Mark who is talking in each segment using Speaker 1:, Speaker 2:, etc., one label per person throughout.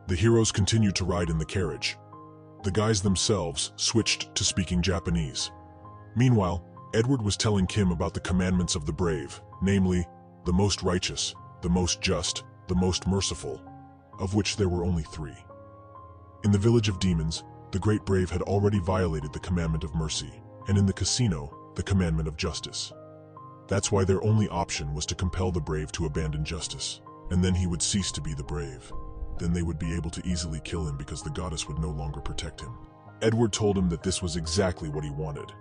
Speaker 1: The heroes continued to ride in the carriage. The guys themselves switched to speaking Japanese. Meanwhile, Edward was telling Kim about the commandments of the brave, namely, the most righteous, the most just, the most merciful, of which there were only 3. In the village of demons, the great brave had already violated the commandment of mercy, and in the casino, the commandment of justice. That's why their only option was to compel the brave to abandon justice, and then he would cease to be the brave. Then they would be able to easily kill him because the goddess would no longer protect him. Edward told him that this was exactly what he wanted.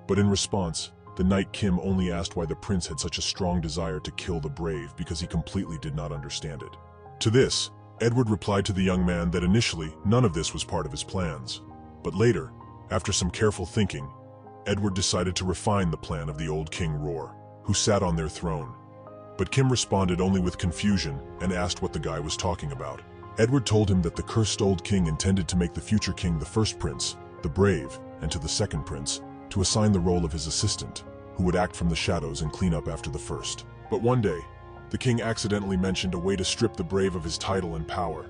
Speaker 1: But in response, the knight Kim only asked why the prince had such a strong desire to kill the brave because he completely did not understand it. To this, Edward replied to the young man that initially none of this was part of his plans. But later, after some careful thinking, Edward decided to refine the plan of the old King Roar, who sat on their throne. But Kim responded only with confusion and asked what the guy was talking about. Edward told him that the cursed old king intended to make the future king the first prince, the brave, and to the second prince, to assign the role of his assistant, who would act from the shadows and clean up after the first. But one day, the king accidentally mentioned a way to strip the brave of his title and power.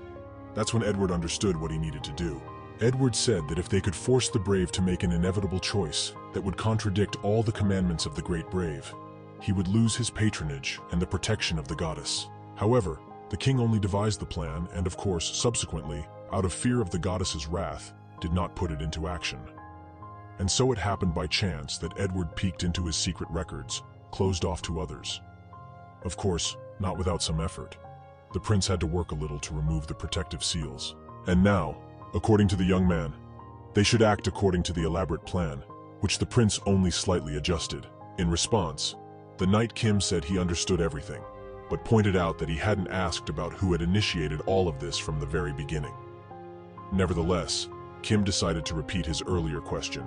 Speaker 1: That's when Edward understood what he needed to do. Edward said that if they could force the brave to make an inevitable choice that would contradict all the commandments of the great brave, he would lose his patronage and the protection of the goddess. However, the king only devised the plan and, of course, subsequently, out of fear of the goddess's wrath, did not put it into action. And so it happened by chance that Edward peeked into his secret records, closed off to others. Of course, not without some effort. The prince had to work a little to remove the protective seals. And now, according to the young man, they should act according to the elaborate plan, which the prince only slightly adjusted. In response, the knight Kim said he understood everything, but pointed out that he hadn't asked about who had initiated all of this from the very beginning. Nevertheless, Kim decided to repeat his earlier question: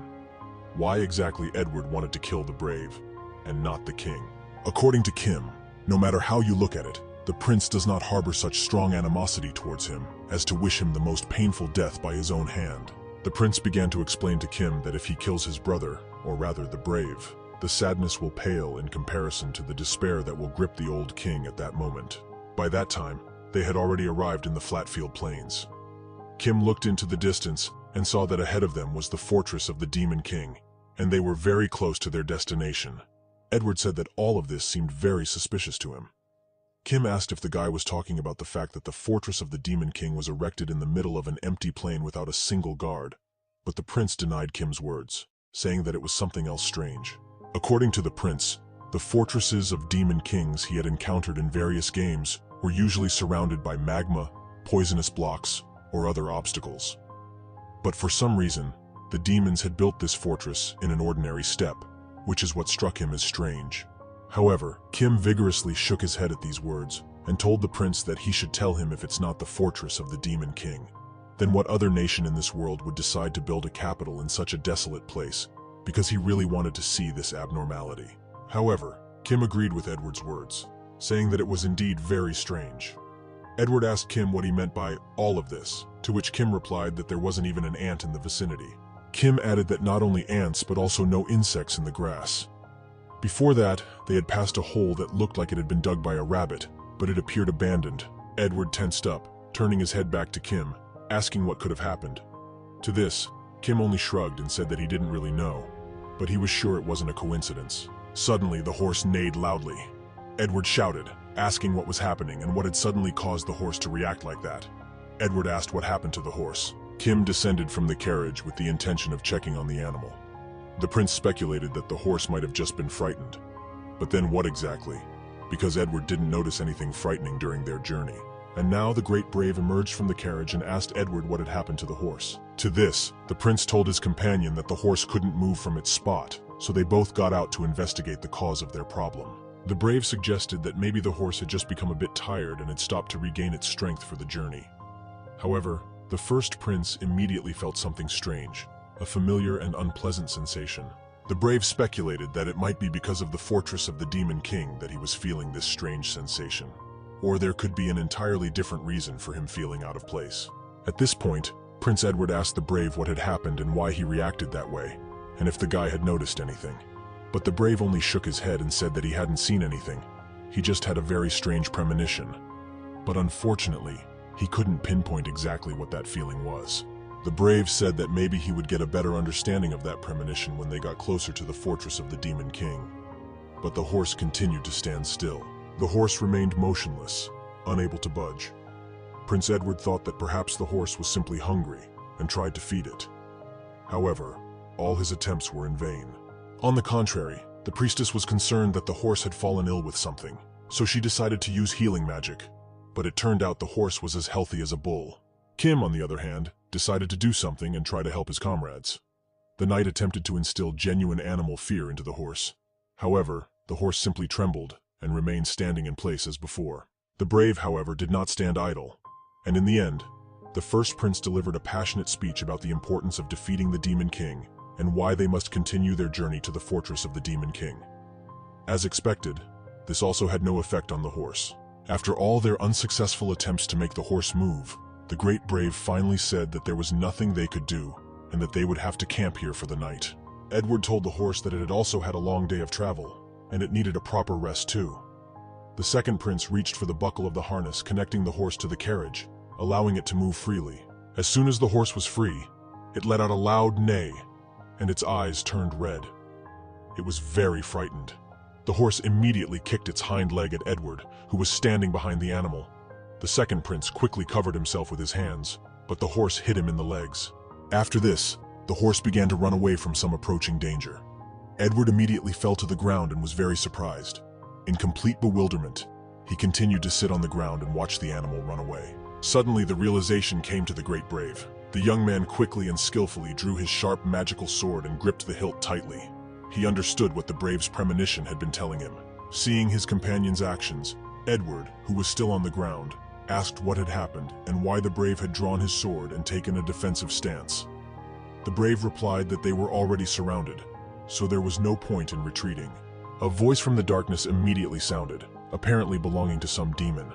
Speaker 1: why exactly Edward wanted to kill the brave, and not the king. According to Kim, no matter how you look at it, the prince does not harbor such strong animosity towards him as to wish him the most painful death by his own hand. The prince began to explain to Kim that if he kills his brother, or rather the brave, the sadness will pale in comparison to the despair that will grip the old king at that moment. By that time, they had already arrived in the Flatfield Plains. Kim looked into the distance and saw that ahead of them was the fortress of the Demon King, and they were very close to their destination. Edward said that all of this seemed very suspicious to him. Kim asked if the guy was talking about the fact that the fortress of the Demon King was erected in the middle of an empty plain without a single guard, but the prince denied Kim's words, saying that it was something else strange. According to the prince, the fortresses of Demon Kings he had encountered in various games were usually surrounded by magma, poisonous blocks, or other obstacles. But for some reason, the demons had built this fortress in an ordinary step, which is what struck him as strange. However, Kim vigorously shook his head at these words and told the prince that he should tell him if it's not the fortress of the Demon King. Then what other nation in this world would decide to build a capital in such a desolate place, because he really wanted to see this abnormality? However, Kim agreed with Edward's words, saying that it was indeed very strange. Edward asked Kim what he meant by all of this, to which Kim replied that there wasn't even an ant in the vicinity. Kim added that not only ants but also no insects in the grass. Before that, they had passed a hole that looked like it had been dug by a rabbit, but it appeared abandoned. Edward tensed up, turning his head back to Kim, asking what could have happened. To this, Kim only shrugged and said that he didn't really know, but he was sure it wasn't a coincidence. Suddenly, the horse neighed loudly. Edward shouted, asking what was happening and what had suddenly caused the horse to react like that. Edward asked what happened to the horse. Kim descended from the carriage with the intention of checking on the animal. The prince speculated that the horse might have just been frightened. But then what exactly? Because Edward didn't notice anything frightening during their journey. And now the great brave emerged from the carriage and asked Edward what had happened to the horse. To this, the prince told his companion that the horse couldn't move from its spot, so they both got out to investigate the cause of their problem. The brave suggested that maybe the horse had just become a bit tired and had stopped to regain its strength for the journey. However, the first prince immediately felt something strange, a familiar and unpleasant sensation. The brave speculated that it might be because of the fortress of the Demon King that he was feeling this strange sensation. Or there could be an entirely different reason for him feeling out of place. At this point, Prince Edward asked the brave what had happened and why he reacted that way, and if the guy had noticed anything. But the brave only shook his head and said that he hadn't seen anything. He just had a very strange premonition. But unfortunately, he couldn't pinpoint exactly what that feeling was. The brave said that maybe he would get a better understanding of that premonition when they got closer to the fortress of the Demon King. But the horse continued to stand still. The horse remained motionless, unable to budge. Prince Edward thought that perhaps the horse was simply hungry and tried to feed it. However, all his attempts were in vain. On the contrary, the priestess was concerned that the horse had fallen ill with something, so she decided to use healing magic. But it turned out the horse was as healthy as a bull. Kim, on the other hand, decided to do something and try to help his comrades. The knight attempted to instill genuine animal fear into the horse. However, the horse simply trembled and remained standing in place as before. The brave, however, did not stand idle, and in the end, the first prince delivered a passionate speech about the importance of defeating the Demon King and why they must continue their journey to the fortress of the Demon King. As expected, this also had no effect on the horse. After all their unsuccessful attempts to make the horse move, the great brave finally said that there was nothing they could do and that they would have to camp here for the night. Edward told the horse that it had also had a long day of travel, and it needed a proper rest too. The second prince reached for the buckle of the harness connecting the horse to the carriage, allowing it to move freely. As soon as the horse was free, it let out a loud neigh, and its eyes turned red. It was very frightened. The horse immediately kicked its hind leg at Edward, who was standing behind the animal. The second prince quickly covered himself with his hands, but the horse hit him in the legs. After this, the horse began to run away from some approaching danger. Edward immediately fell to the ground and was very surprised. In complete bewilderment, he continued to sit on the ground and watch the animal run away. Suddenly, the realization came to the great brave. The young man quickly and skillfully drew his sharp magical sword and gripped the hilt tightly. He understood what the brave's premonition had been telling him. Seeing his companion's actions, Edward, who was still on the ground, asked what had happened and why the brave had drawn his sword and taken a defensive stance. The brave replied that they were already surrounded, so there was no point in retreating. A voice from the darkness immediately sounded, apparently belonging to some demon.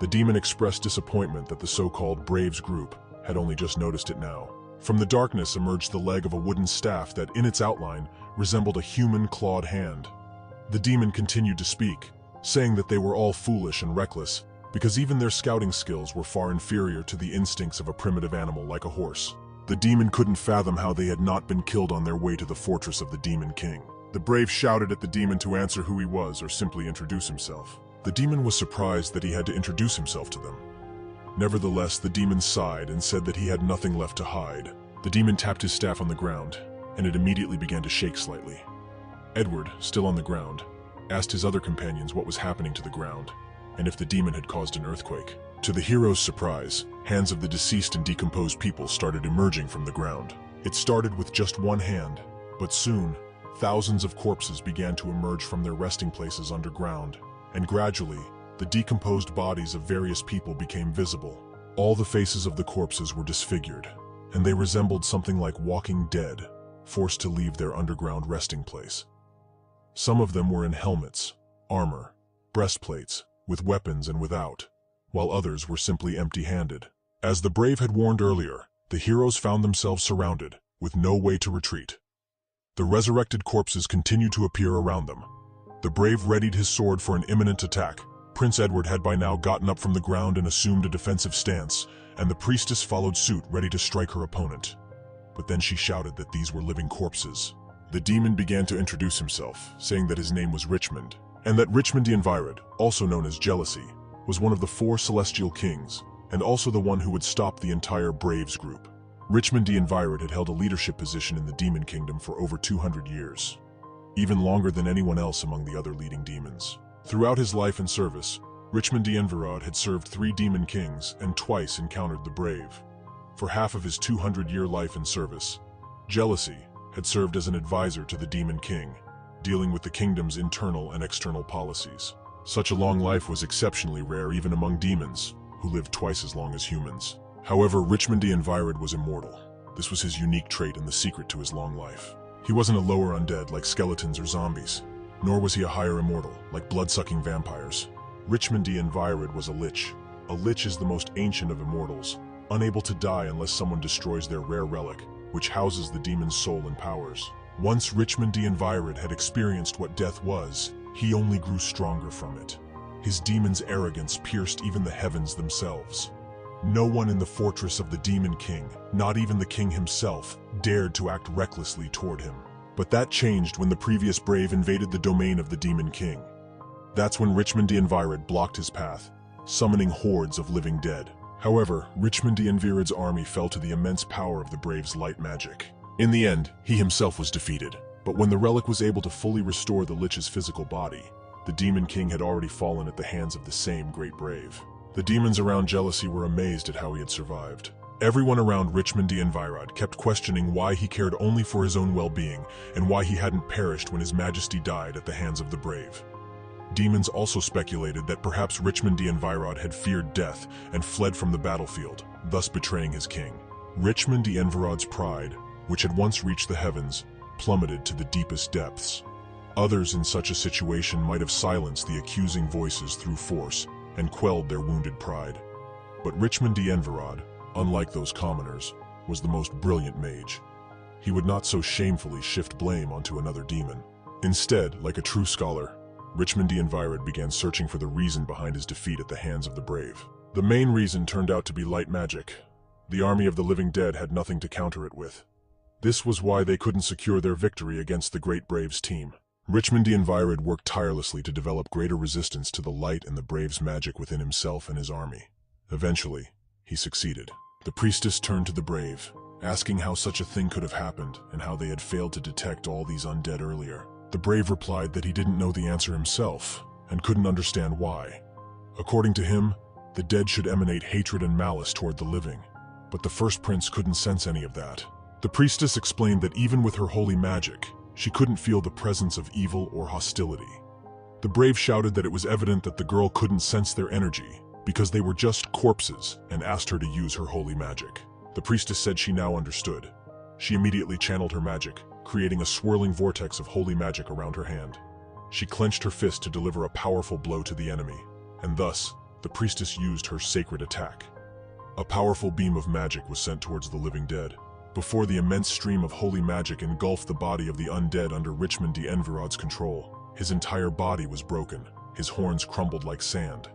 Speaker 1: The demon expressed disappointment that the so-called Braves group had only just noticed it now. From the darkness emerged the leg of a wooden staff that, in its outline, resembled a human clawed hand. The demon continued to speak, saying that they were all foolish and reckless, because even their scouting skills were far inferior to the instincts of a primitive animal like a horse. The demon couldn't fathom how they had not been killed on their way to the fortress of the Demon King. The brave shouted at the demon to answer who he was or simply introduce himself. The demon was surprised that he had to introduce himself to them. Nevertheless, the demon sighed and said that he had nothing left to hide. The demon tapped his staff on the ground, and it immediately began to shake slightly. Edward, still on the ground, asked his other companions what was happening to the ground, and if the demon had caused an earthquake. To the hero's surprise, hands of the deceased and decomposed people started emerging from the ground. It started with just one hand, but soon, thousands of corpses began to emerge from their resting places underground, and gradually, the decomposed bodies of various people became visible. All the faces of the corpses were disfigured, and they resembled something like walking dead, forced to leave their underground resting place. Some of them were in helmets, armor, breastplates, with weapons and without, while others were simply empty-handed. As the brave had warned earlier, the heroes found themselves surrounded, with no way to retreat. The resurrected corpses continued to appear around them. The brave readied his sword for an imminent attack. Prince Edward had by now gotten up from the ground and assumed a defensive stance, and the priestess followed suit, ready to strike her opponent. But then she shouted that these were living corpses. The demon began to introduce himself, saying that his name was Richmond, and that Richmond the Envirid, also known as Jealousy, was one of the 4 celestial kings, and also the one who would stop the entire Braves group. Richmond the Envirid had held a leadership position in the Demon Kingdom for over 200 years, even longer than anyone else among the other leading demons. Throughout his life and service, Richmond the Envirid had served 3 demon kings and twice encountered the Brave. For half of his 200-year life and service, Jealousy had served as an advisor to the Demon King, dealing with the kingdom's internal and external policies. Such a long life was exceptionally rare even among demons, who lived twice as long as humans. However, Richmond the Envirid was immortal. This was his unique trait and the secret to his long life. He wasn't a lower undead like skeletons or zombies, nor was he a higher immortal like blood-sucking vampires. Richmond the Envirid was a lich. A lich is the most ancient of immortals, unable to die unless someone destroys their rare relic, which houses the demon's soul and powers. Once Richmond the Envirid had experienced what death was, he only grew stronger from it. His demon's arrogance pierced even the heavens themselves. No one in the fortress of the Demon King, not even the king himself, dared to act recklessly toward him. But that changed when the previous brave invaded the domain of the Demon King. That's when Richmond the Envirid blocked his path, summoning hordes of living dead. However, Richmond the Envirid's army fell to the immense power of the brave's light magic. In the end, he himself was defeated. But when the relic was able to fully restore the Lich's physical body, the Demon King had already fallen at the hands of the same great brave. The demons around Jealousy were amazed at how he had survived. Everyone around Richmond the Envirid kept questioning why he cared only for his own well-being and why he hadn't perished when his majesty died at the hands of the brave. Demons also speculated that perhaps Richmond the Envirid had feared death and fled from the battlefield, thus betraying his king. Richmond the Envirid's pride, which had once reached the heavens, plummeted to the deepest depths. Others in such a situation might have silenced the accusing voices through force and quelled their wounded pride. But Richmond the Envirid, unlike those commoners, was the most brilliant mage. He would not so shamefully shift blame onto another demon. Instead, like a true scholar, Richmond the Envirid began searching for the reason behind his defeat at the hands of the brave. The main reason turned out to be light magic. The army of the living dead had nothing to counter it with. This was why they couldn't secure their victory against the great brave's team. Richmond the Envirid worked tirelessly to develop greater resistance to the light and the brave's magic within himself and his army. Eventually, he succeeded. The priestess turned to the brave, asking how such a thing could have happened and how they had failed to detect all these undead earlier. The brave replied that he didn't know the answer himself and couldn't understand why. According to him, the dead should emanate hatred and malice toward the living, but the first prince couldn't sense any of that. The priestess explained that even with her holy magic, she couldn't feel the presence of evil or hostility. The brave shouted that it was evident that the girl couldn't sense their energy because they were just corpses and asked her to use her holy magic. The priestess said she now understood. She immediately channeled her magic, creating a swirling vortex of holy magic around her hand. She clenched her fist to deliver a powerful blow to the enemy, and thus, the priestess used her sacred attack. A powerful beam of magic was sent towards the living dead. Before the immense stream of holy magic engulfed the body of the undead under Richmond the Envirid's control, his entire body was broken, his horns crumbled like sand.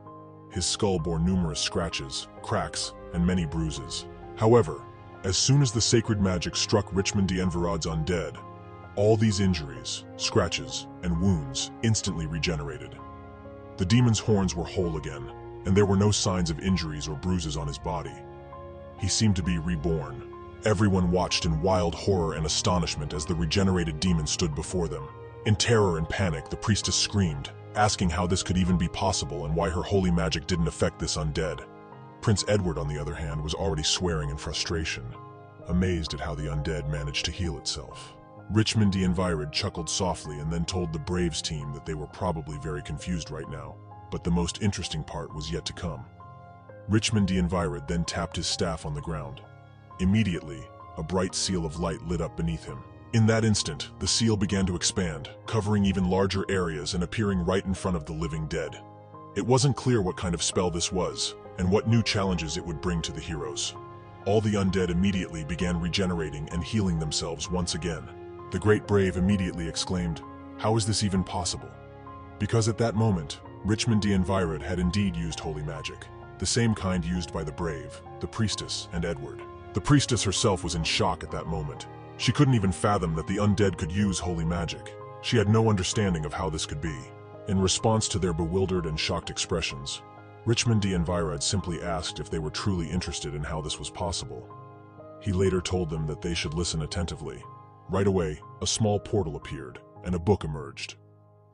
Speaker 1: His skull bore numerous scratches, cracks, and many bruises. However, as soon as the sacred magic struck Richmond the Envirid's undead, all these injuries, scratches, and wounds instantly regenerated. The demon's horns were whole again, and there were no signs of injuries or bruises on his body. He seemed to be reborn. Everyone watched in wild horror and astonishment as the regenerated demon stood before them. In terror and panic, the priestess screamed, asking how this could even be possible and why her holy magic didn't affect this undead. Prince Edward, on the other hand, was already swearing in frustration, amazed at how the undead managed to heal itself. Richmond the Envirid chuckled softly and then told the Braves team that they were probably very confused right now, but the most interesting part was yet to come. Richmond the Envirid then tapped his staff on the ground. Immediately, a bright seal of light lit up beneath him. In that instant, the seal began to expand, covering even larger areas and appearing right in front of the living dead. It wasn't clear what kind of spell this was, and what new challenges it would bring to the heroes. All the undead immediately began regenerating and healing themselves once again. The great brave immediately exclaimed, "How is this even possible?" Because at that moment, Richmond the Envirid had indeed used holy magic, the same kind used by the brave, the priestess, and Edward. The priestess herself was in shock at that moment. She couldn't even fathom that the undead could use holy magic. She had no understanding of how this could be. In response to their bewildered and shocked expressions, Richmond the Envirid simply asked if they were truly interested in how this was possible. He later told them that they should listen attentively. Right away, a small portal appeared, and a book emerged.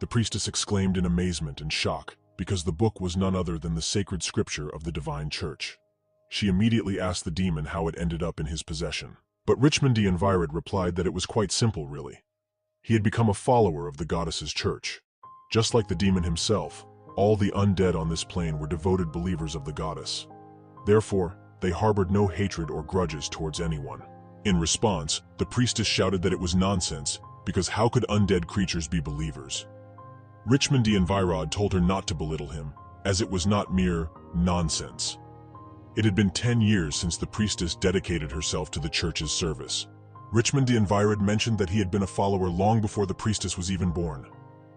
Speaker 1: The priestess exclaimed in amazement and shock, because the book was none other than the sacred scripture of the divine church. She immediately asked the demon how it ended up in his possession. But Richmond the Envirid replied that it was quite simple, really. He had become a follower of the goddess's church. Just like the demon himself, all the undead on this plane were devoted believers of the goddess. Therefore, they harbored no hatred or grudges towards anyone. In response, the priestess shouted that it was nonsense, because how could undead creatures be believers? Richmond the Envirid told her not to belittle him, as it was not mere nonsense. It had been 10 years since the priestess dedicated herself to the church's service. Richmond the Envirid mentioned that he had been a follower long before the priestess was even born.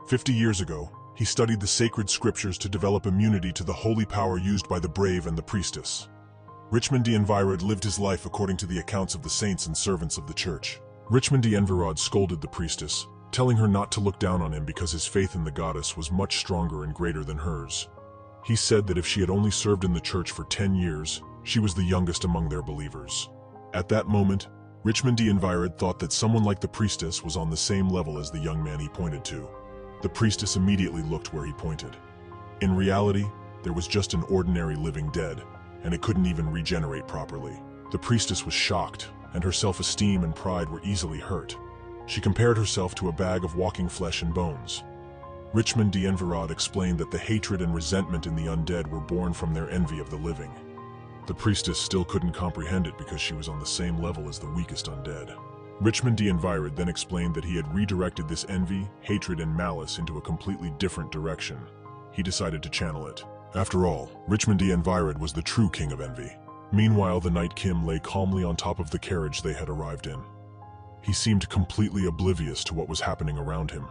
Speaker 1: 50 years ago, He studied the sacred scriptures to develop immunity to the holy power used by the brave and the priestess. Richmond d'Envirod lived his life according to the accounts of the saints and servants of the church. Richmond d'Envirod scolded the priestess, telling her not to look down on him because his faith in the goddess was much stronger and greater than hers. He said that if she had only served in the church for 10 years, she was the youngest among their believers. At that moment, Richmond d'Envirod thought that someone like the priestess was on the same level as the young man he pointed to. The priestess immediately looked where he pointed. In reality, there was just an ordinary living dead, and it couldn't even regenerate properly. The priestess was shocked, and her self-esteem and pride were easily hurt. She compared herself to a bag of walking flesh and bones. Richmond d'Envirod explained that the hatred and resentment in the undead were born from their envy of the living. The priestess still couldn't comprehend it because she was on the same level as the weakest undead. Richmond d'Envirod then explained that he had redirected this envy, hatred, and malice into a completely different direction. He decided to channel it. After all, Richmond d'Envirod was the true king of envy. Meanwhile, the Knight Kim lay calmly on top of the carriage they had arrived in. He seemed completely oblivious to what was happening around him.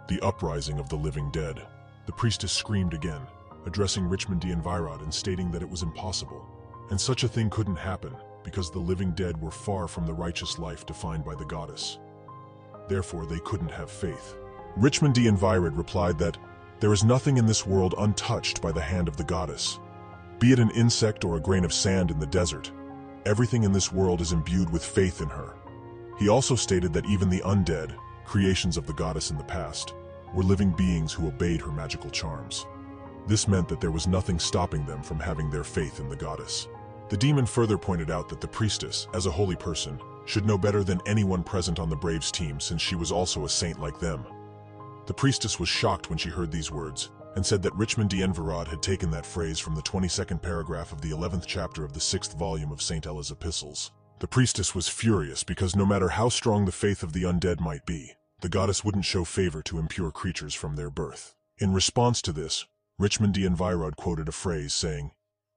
Speaker 1: The uprising of the living dead. The priestess screamed again, addressing Richmond d'Envirod and stating that it was impossible. And such a thing couldn't happen, because the living dead were far from the righteous life defined by the goddess. Therefore, they couldn't have faith. Richmond d'Envirod replied that there is nothing in this world untouched by the hand of the goddess. Be it an insect or a grain of sand in the desert, everything in this world is imbued with faith in her. He also stated that even the undead, creations of the goddess in the past, were living beings who obeyed her magical charms. This meant that there was nothing stopping them from having their faith in the goddess. The demon further pointed out that the priestess, as a holy person, should know better than anyone present on the Braves team since she was also a saint like them. The priestess was shocked when she heard these words, and said that Richmond d'Envirod had taken that phrase from the 22nd paragraph of the 11th chapter of the 6th volume of St. Ella's epistles. The priestess was furious because no matter how strong the faith of the undead might be, the goddess wouldn't show favor to impure creatures from their birth. In response to this, Richmond d'Envirod quoted a phrase saying,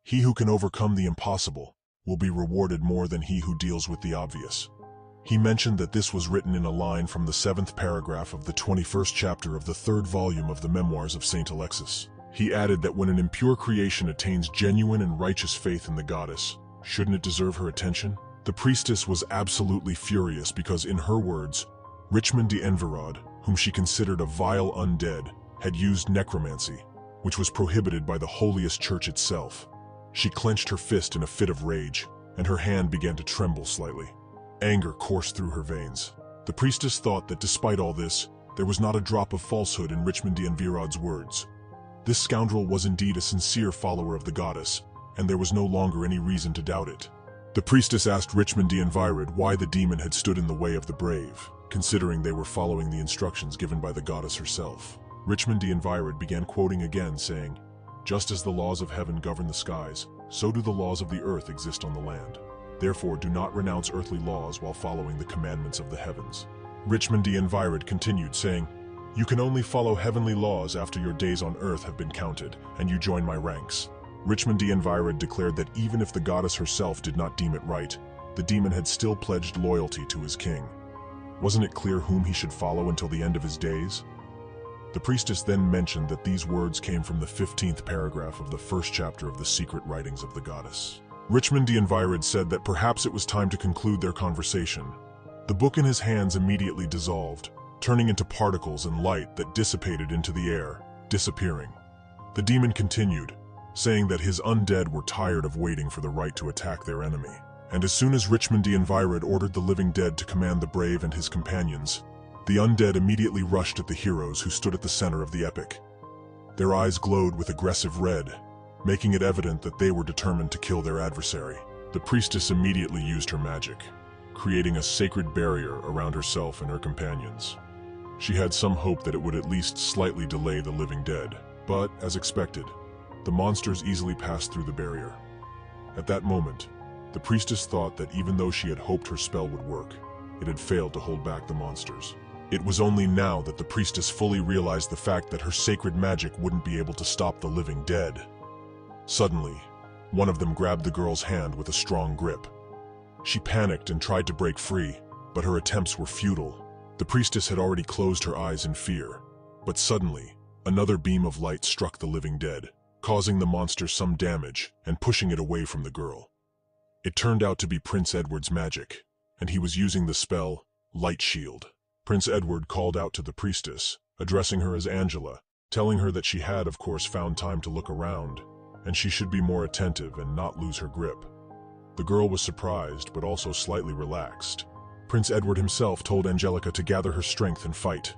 Speaker 1: "He who can overcome the impossible will be rewarded more than he who deals with the obvious." He mentioned that this was written in a line from the 7th paragraph of the 21st chapter of the 3rd volume of the Memoirs of St. Alexis. He added that when an impure creation attains genuine and righteous faith in the goddess, shouldn't it deserve her attention? The priestess was absolutely furious because, in her words, Richmond d'Envirod, whom she considered a vile undead, had used necromancy, which was prohibited by the holiest church itself. She clenched her fist in a fit of rage, and her hand began to tremble slightly. Anger coursed through her veins. The priestess thought that despite all this, there was not a drop of falsehood in Richmond d'Envirod's words. This scoundrel was indeed a sincere follower of the goddess, and there was no longer any reason to doubt it. The priestess asked Richmond d'Envirod why the demon had stood in the way of the brave, considering they were following the instructions given by the goddess herself. Richmond d'Envirod began quoting again, saying, "Just as the laws of heaven govern the skies, so do the laws of the earth exist on the land. Therefore, do not renounce earthly laws while following the commandments of the heavens." Richmond d'Envirod continued, saying, "You can only follow heavenly laws after your days on earth have been counted, and you join my ranks." Richmond d'Envirod declared that even if the goddess herself did not deem it right, the demon had still pledged loyalty to his king. Wasn't it clear whom he should follow until the end of his days? The priestess then mentioned that these words came from the 15th paragraph of the 1st chapter of the secret writings of the goddess. Richmond d'Envirod said that perhaps it was time to conclude their conversation. The book in his hands immediately dissolved, turning into particles and light that dissipated into the air, disappearing. The demon continued, saying that his undead were tired of waiting for the right to attack their enemy. And as soon as Richmond d'Envirod ordered the living dead to command the brave and his companions, the undead immediately rushed at the heroes who stood at the center of the epic. Their eyes glowed with aggressive red, making it evident that they were determined to kill their adversary. The priestess immediately used her magic, creating a sacred barrier around herself and her companions. She had some hope that it would at least slightly delay the living dead, but, as expected, the monsters easily passed through the barrier. At that moment, the priestess thought that even though she had hoped her spell would work, it had failed to hold back the monsters. It was only now that the priestess fully realized the fact that her sacred magic wouldn't be able to stop the living dead. Suddenly, one of them grabbed the girl's hand with a strong grip. She panicked and tried to break free, but her attempts were futile. The priestess had already closed her eyes in fear, but suddenly, Another beam of light struck the living dead, causing the monster some damage and pushing it away from the girl. It turned out to be Prince Edward's magic, and he was using the spell Light Shield. Prince Edward called out to the priestess, addressing her as Angela, telling her that she had, of course, found time to look around, and she should be more attentive and not lose her grip. The girl was surprised, but also slightly relaxed. Prince Edward himself told Angelica to gather her strength and fight.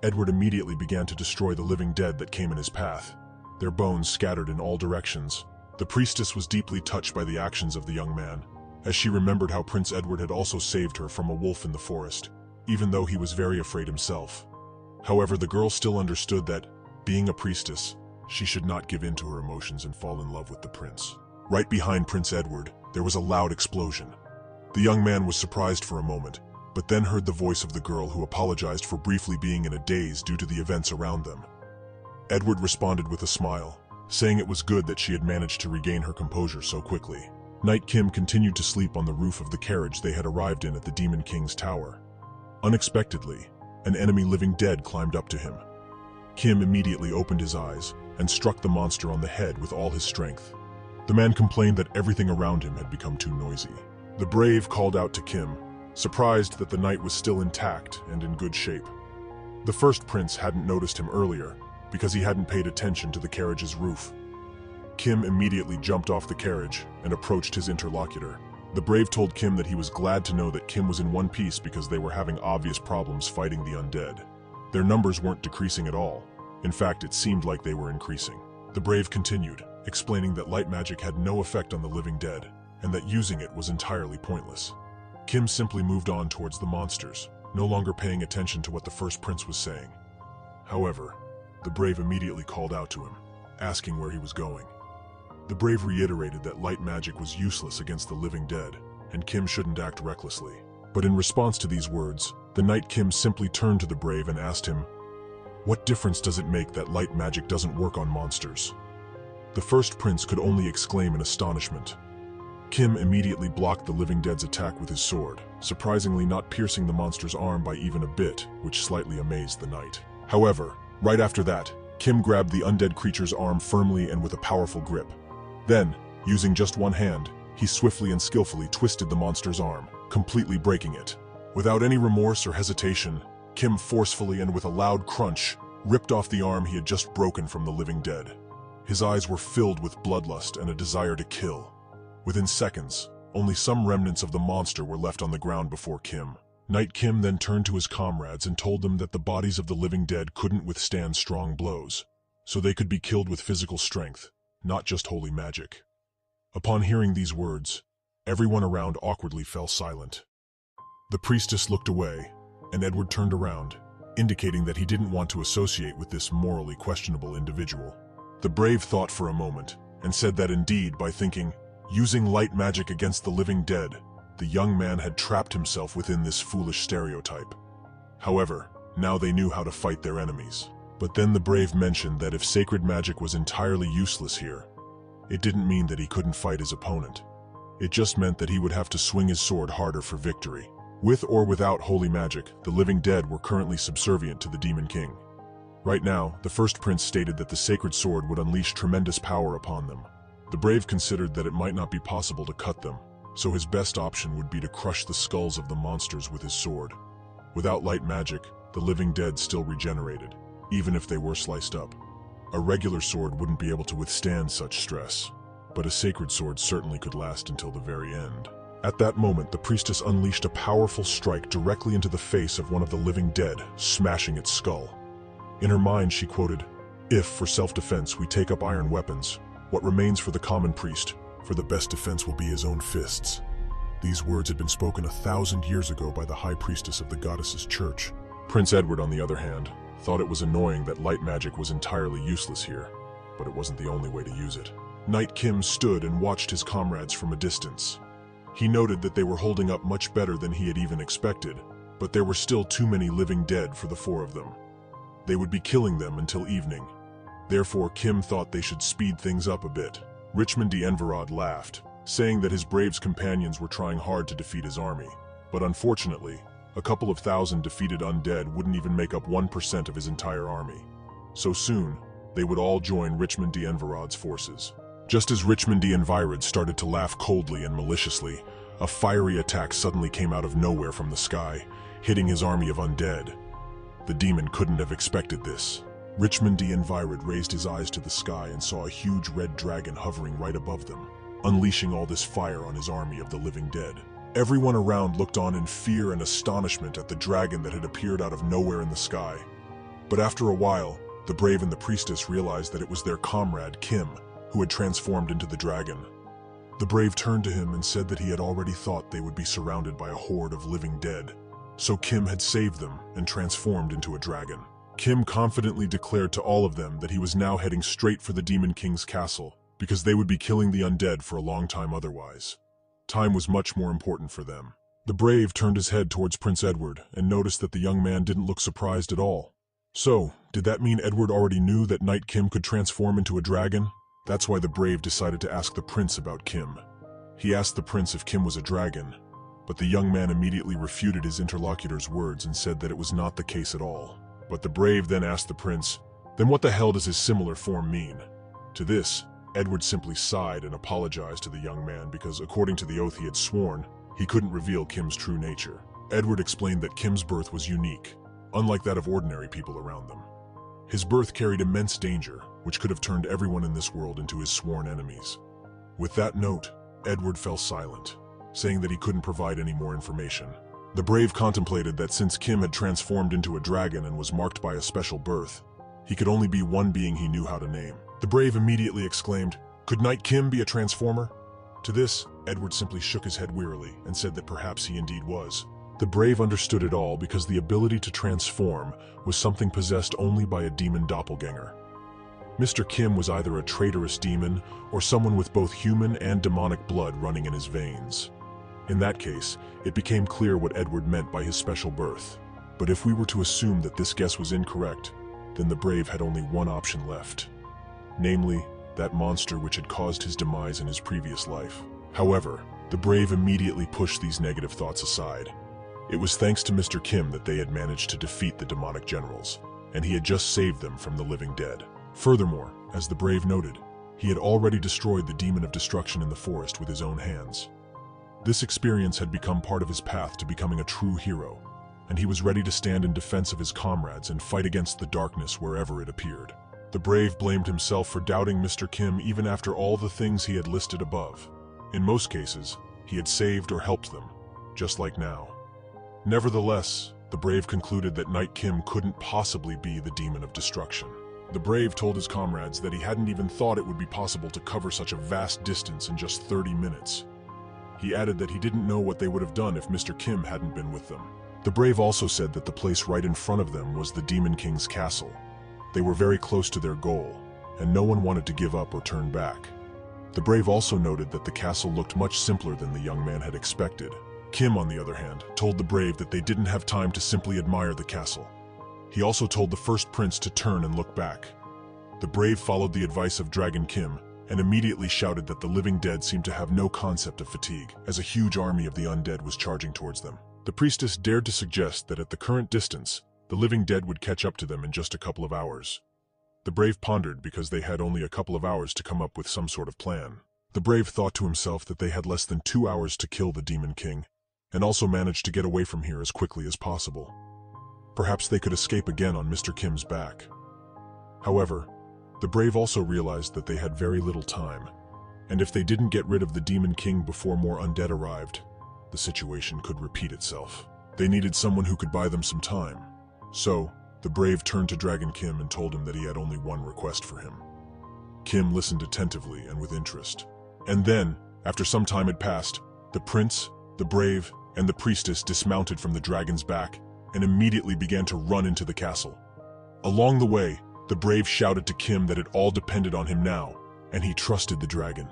Speaker 1: Edward immediately began to destroy the living dead that came in his path. Their bones scattered in all directions. The priestess was deeply touched by the actions of the young man, as she remembered how Prince Edward had also saved her from a wolf in the forest, even though he was very afraid himself. However, the girl still understood that, being a priestess, she should not give in to her emotions and fall in love with the prince. Right behind Prince Edward, there was a loud explosion. The young man was surprised for a moment, but then heard the voice of the girl, who apologized for briefly being in a daze due to the events around them. Edward responded with a smile, saying it was good that she had managed to regain her composure so quickly. Knight Kim continued to sleep on the roof of the carriage they had arrived in at the Demon King's tower. Unexpectedly, an enemy living dead climbed up to him. Kim immediately opened his eyes and struck the monster on the head with all his strength. The man complained that everything around him had become too noisy. The brave called out to Kim, surprised that the knight was still intact and in good shape. The first prince hadn't noticed him earlier because he hadn't paid attention to the carriage's roof. Kim immediately jumped off the carriage and approached his interlocutor. The brave told Kim that he was glad to know that Kim was in one piece because they were having obvious problems fighting the undead. Their numbers weren't decreasing at all. In fact, it seemed like they were increasing. The brave continued, explaining that light magic had no effect on the living dead, and that using it was entirely pointless. Kim simply moved on towards the monsters, no longer paying attention to what the first prince was saying. However, the brave immediately called out to him, asking where he was going. The brave reiterated that light magic was useless against the living dead, and Kim shouldn't act recklessly. But in response to these words, the knight Kim simply turned to the brave and asked him, "What difference does it make that light magic doesn't work on monsters?" The first prince could only exclaim in astonishment. Kim immediately blocked the living dead's attack with his sword, surprisingly not piercing the monster's arm by even a bit, which slightly amazed the knight. However, right after that, Kim grabbed the undead creature's arm firmly and with a powerful grip. Then, using just one hand, he swiftly and skillfully twisted the monster's arm, completely breaking it. Without any remorse or hesitation, Kim forcefully and with a loud crunch ripped off the arm he had just broken from the living dead. His eyes were filled with bloodlust and a desire to kill. Within seconds, only some remnants of the monster were left on the ground before Kim. Knight Kim then turned to his comrades and told them that the bodies of the living dead couldn't withstand strong blows, so they could be killed with physical strength, not just holy magic. Upon hearing these words, everyone around awkwardly fell silent. The priestess looked away, and Edward turned around, indicating that he didn't want to associate with this morally questionable individual. The brave thought for a moment, and said that indeed, by thinking, using light magic against the living dead, the young man had trapped himself within this foolish stereotype. However, now they knew how to fight their enemies. But then the brave mentioned that if sacred magic was entirely useless here, it didn't mean that he couldn't fight his opponent. It just meant that he would have to swing his sword harder for victory. With or without holy magic, the living dead were currently subservient to the Demon King. Right now, the first prince stated that the sacred sword would unleash tremendous power upon them. The brave considered that it might not be possible to cut them, so his best option would be to crush the skulls of the monsters with his sword. Without light magic, the living dead still regenerated, even if they were sliced up. A regular sword wouldn't be able to withstand such stress, but a sacred sword certainly could last until the very end. At that moment, the priestess unleashed a powerful strike directly into the face of one of the living dead, smashing its skull. In her mind, she quoted, "If, for self-defense, we take up iron weapons, what remains for the common priest, for the best defense will be his own fists." These words had been spoken 1,000 years ago by the high priestess of the goddess's church. Prince Edward, on the other hand, thought it was annoying that light magic was entirely useless here, but it wasn't the only way to use it. Knight Kim stood and watched his comrades from a distance. He noted that they were holding up much better than he had even expected, but there were still too many living dead for the four of them. They would be killing them until evening. Therefore, Kim thought they should speed things up a bit. Richmond de Enverod laughed, saying that his braves' companions were trying hard to defeat his army, but unfortunately, a couple of thousand defeated undead wouldn't even make up 1% of his entire army. So soon, they would all join Richmond d'Environ's forces. Just as Richmond d'Environ started to laugh coldly and maliciously, a fiery attack suddenly came out of nowhere from the sky, hitting his army of undead. The demon couldn't have expected this. Richmond d'Environ raised his eyes to the sky and saw a huge red dragon hovering right above them, unleashing all this fire on his army of the living dead. Everyone around looked on in fear and astonishment at the dragon that had appeared out of nowhere in the sky. But after a while, the brave and the priestess realized that it was their comrade, Kim, who had transformed into the dragon. The brave turned to him and said that he had already thought they would be surrounded by a horde of living dead. So Kim had saved them and transformed into a dragon. Kim confidently declared to all of them that he was now heading straight for the Demon King's castle, because they would be killing the undead for a long time otherwise. Time was much more important for them. The brave turned his head towards Prince Edward and noticed that the young man didn't look surprised at all. So, did that mean Edward already knew that Knight Kim could transform into a dragon? That's why the brave decided to ask the prince about Kim. He asked the prince if Kim was a dragon, but the young man immediately refuted his interlocutor's words and said that it was not the case at all. But the brave then asked the prince, then what the hell does his similar form mean? To this, Edward simply sighed and apologized to the young man because, according to the oath he had sworn, he couldn't reveal Kim's true nature. Edward explained that Kim's birth was unique, unlike that of ordinary people around them. His birth carried immense danger, which could have turned everyone in this world into his sworn enemies. With that note, Edward fell silent, saying that he couldn't provide any more information. The brave contemplated that since Kim had transformed into a dragon and was marked by a special birth, he could only be one being he knew how to name. The brave immediately exclaimed, "Could Knight Kim be a transformer?" To this, Edward simply shook his head wearily and said that perhaps he indeed was. The brave understood it all because the ability to transform was something possessed only by a demon doppelganger. Mr. Kim was either a traitorous demon or someone with both human and demonic blood running in his veins. In that case, it became clear what Edward meant by his special birth. But if we were to assume that this guess was incorrect, then the brave had only one option left. Namely, that monster which had caused his demise in his previous life. However, the brave immediately pushed these negative thoughts aside. It was thanks to Mr. Kim that they had managed to defeat the demonic generals, and he had just saved them from the living dead. Furthermore, as the brave noted, he had already destroyed the demon of destruction in the forest with his own hands. This experience had become part of his path to becoming a true hero, and he was ready to stand in defense of his comrades and fight against the darkness wherever it appeared. The brave blamed himself for doubting Mr. Kim even after all the things he had listed above. In most cases, he had saved or helped them, just like now. Nevertheless, the brave concluded that Knight Kim couldn't possibly be the demon of destruction. The brave told his comrades that he hadn't even thought it would be possible to cover such a vast distance in just 30 minutes. He added that he didn't know what they would have done if Mr. Kim hadn't been with them. The brave also said that the place right in front of them was the Demon King's castle. They were very close to their goal, and no one wanted to give up or turn back. The brave also noted that the castle looked much simpler than the young man had expected. Kim, on the other hand, told the brave that they didn't have time to simply admire the castle. He also told the first prince to turn and look back. The brave followed the advice of Dragon Kim and immediately shouted that the living dead seemed to have no concept of fatigue, as a huge army of the undead was charging towards them. The priestess dared to suggest that at the current distance, the living dead would catch up to them in just a couple of hours. The brave pondered because they had only a couple of hours to come up with some sort of plan. The brave thought to himself that they had less than 2 hours to kill the Demon King, and also managed to get away from here as quickly as possible. Perhaps they could escape again on Mr. Kim's back. However, the brave also realized that they had very little time, and if they didn't get rid of the Demon King before more undead arrived, the situation could repeat itself. They needed someone who could buy them some time. So, the brave turned to Dragon Kim and told him that he had only one request for him. Kim listened attentively and with interest. And then, after some time had passed, the prince, the brave, and the priestess dismounted from the dragon's back and immediately began to run into the castle. Along the way, the brave shouted to Kim that it all depended on him now, and he trusted the dragon.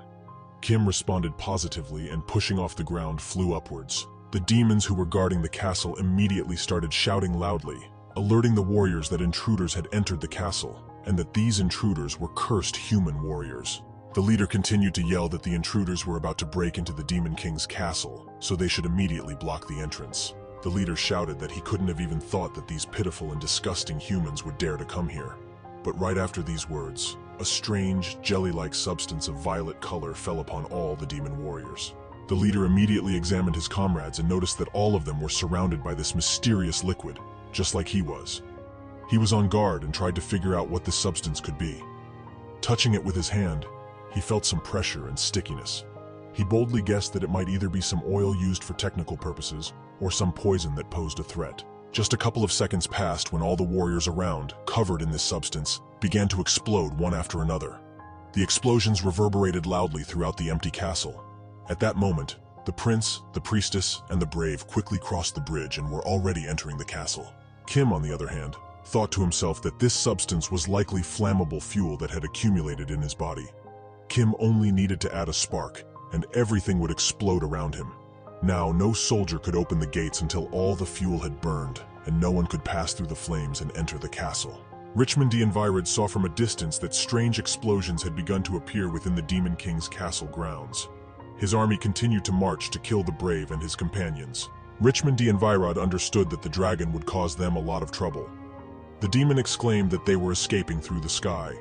Speaker 1: Kim responded positively and pushing off the ground flew upwards. The demons who were guarding the castle immediately started shouting loudly, alerting the warriors that intruders had entered the castle, and that these intruders were cursed human warriors. The leader continued to yell that the intruders were about to break into the Demon King's castle, so they should immediately block the entrance. The leader shouted that he couldn't have even thought that these pitiful and disgusting humans would dare to come here. But right after these words, a strange, jelly-like substance of violet color fell upon all the demon warriors. The leader immediately examined his comrades and noticed that all of them were surrounded by this mysterious liquid, just like he was. He was on guard and tried to figure out what this substance could be. Touching it with his hand, he felt some pressure and stickiness. He boldly guessed that it might either be some oil used for technical purposes or some poison that posed a threat. Just a couple of seconds passed when all the warriors around, covered in this substance, began to explode one after another. The explosions reverberated loudly throughout the empty castle. At that moment, the prince, the priestess, and the brave quickly crossed the bridge and were already entering the castle. Kim, on the other hand, thought to himself that this substance was likely flammable fuel that had accumulated in his body. Kim only needed to add a spark, and everything would explode around him. Now, no soldier could open the gates until all the fuel had burned, and no one could pass through the flames and enter the castle. Richmond the Envirid saw from a distance that strange explosions had begun to appear within the Demon King's castle grounds. His army continued to march to kill the brave and his companions. Richmond the Envirid understood that the dragon would cause them a lot of trouble. The demon exclaimed that they were escaping through the sky.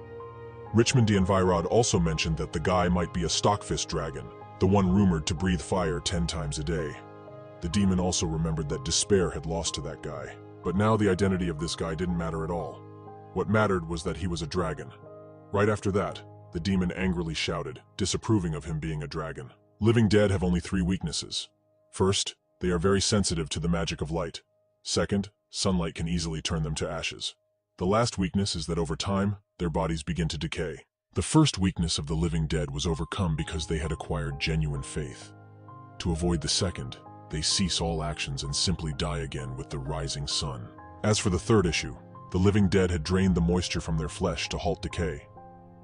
Speaker 1: Richmond the Envirid also mentioned that the guy might be a stockfish dragon, the one rumored to breathe fire 10 times a day. The demon also remembered that Despair had lost to that guy. But now the identity of this guy didn't matter at all. What mattered was that he was a dragon. Right after that, the demon angrily shouted, disapproving of him being a dragon. Living dead have only 3 weaknesses. First, they are very sensitive to the magic of light. Second, sunlight can easily turn them to ashes. The last weakness is that over time, their bodies begin to decay. The first weakness of the living dead was overcome because they had acquired genuine faith. To avoid the second, they cease all actions and simply die again with the rising sun. As for the third issue, the living dead had drained the moisture from their flesh to halt decay.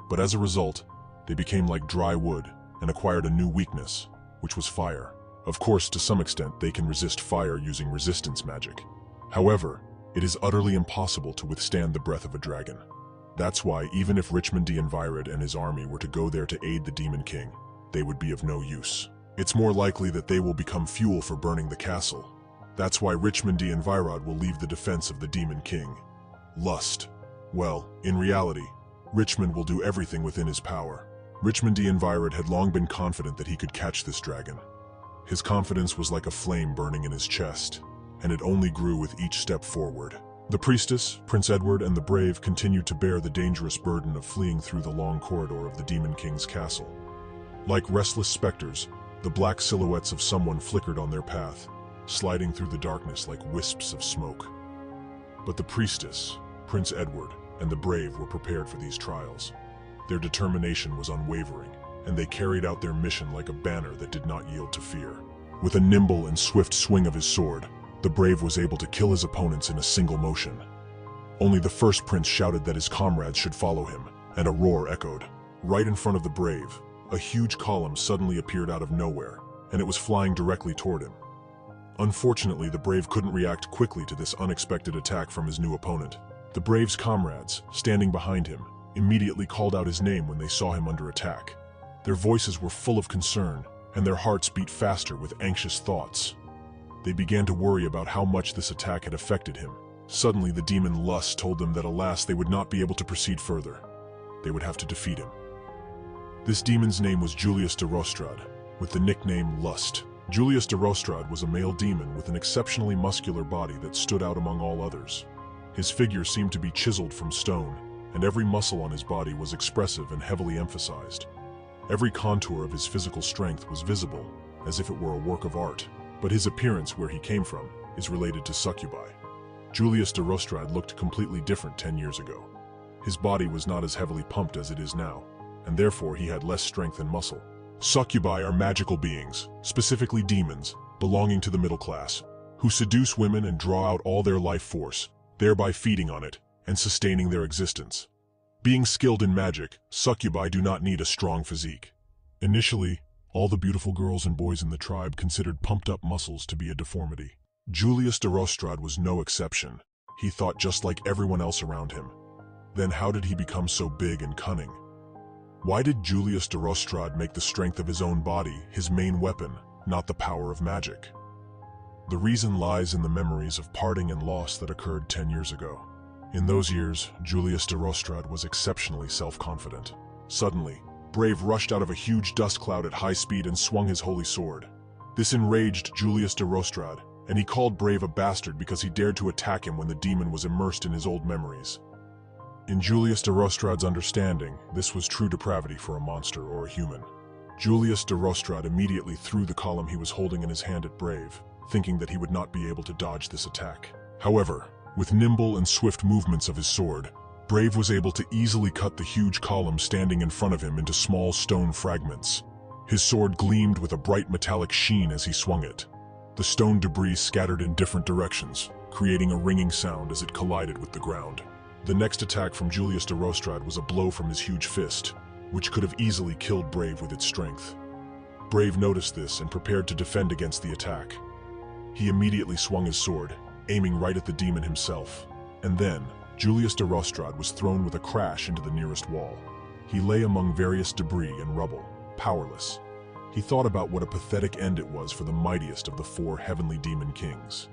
Speaker 1: But as a result, they became like dry wood and acquired a new weakness, which was fire. Of course, to some extent, they can resist fire using resistance magic. However, it is utterly impossible to withstand the breath of a dragon. That's why, even if Richmond the Envirid and his army were to go there to aid the Demon King, they would be of no use. It's more likely that they will become fuel for burning the castle. That's why Richmond the Envirid will leave the defense of the Demon King. Lust. Well, in reality, Richmond will do everything within his power. Richmond the Envirid had long been confident that he could catch this dragon. His confidence was like a flame burning in his chest, and it only grew with each step forward. The priestess, Prince Edward, and the brave continued to bear the dangerous burden of fleeing through the long corridor of the Demon King's castle. Like restless specters, the black silhouettes of someone flickered on their path, sliding through the darkness like wisps of smoke. But the priestess, Prince Edward, and the brave were prepared for these trials. Their determination was unwavering, and they carried out their mission like a banner that did not yield to fear. With a nimble and swift swing of his sword, the brave was able to kill his opponents in a single motion. Only the first prince shouted that his comrades should follow him, and a roar echoed. Right in front of the brave, a huge column suddenly appeared out of nowhere, and it was flying directly toward him. Unfortunately, the brave couldn't react quickly to this unexpected attack from his new opponent. The brave's comrades, standing behind him, immediately called out his name when they saw him under attack. Their voices were full of concern, and their hearts beat faster with anxious thoughts. They began to worry about how much this attack had affected him. Suddenly, the demon Lust told them that alas, they would not be able to proceed further. They would have to defeat him. This demon's name was Julius de Rostrad, with the nickname Lust. Julius de Rostrad was a male demon with an exceptionally muscular body that stood out among all others. His figure seemed to be chiseled from stone, and every muscle on his body was expressive and heavily emphasized. Every contour of his physical strength was visible, as if it were a work of art. But his appearance, where he came from, is related to succubi. Julius de Rostrad looked completely different 10 years ago. His body was not as heavily pumped as it is now, and therefore he had less strength and muscle. Succubi are magical beings, specifically demons, belonging to the middle class, who seduce women and draw out all their life force, thereby feeding on it and sustaining their existence. Being skilled in magic, succubi do not need a strong physique. Initially, all the beautiful girls and boys in the tribe considered pumped-up muscles to be a deformity. Julius de Rostrad was no exception. He thought just like everyone else around him. Then how did he become so big and cunning? Why did Julius de Rostrad make the strength of his own body his main weapon, not the power of magic? The reason lies in the memories of parting and loss that occurred 10 years ago. In those years, Julius de Rostrad was exceptionally self-confident. Suddenly, Brave rushed out of a huge dust cloud at high speed and swung his holy sword. This enraged Julius de Rostrad, and he called Brave a bastard because he dared to attack him when the demon was immersed in his old memories. In Julius de Rostrad's understanding, this was true depravity for a monster or a human. Julius de Rostrad immediately threw the column he was holding in his hand at Brave, thinking that he would not be able to dodge this attack. However, with nimble and swift movements of his sword, Brave was able to easily cut the huge column standing in front of him into small stone fragments. His sword gleamed with a bright metallic sheen as he swung it. The stone debris scattered in different directions, creating a ringing sound as it collided with the ground. The next attack from Julius de Rostrad was a blow from his huge fist, which could have easily killed Brave with its strength. Brave noticed this and prepared to defend against the attack. He immediately swung his sword, aiming right at the demon himself. And then, Julius de Rostrad was thrown with a crash into the nearest wall. He lay among various debris and rubble, powerless. He thought about what a pathetic end it was for the mightiest of the 4 heavenly demon kings.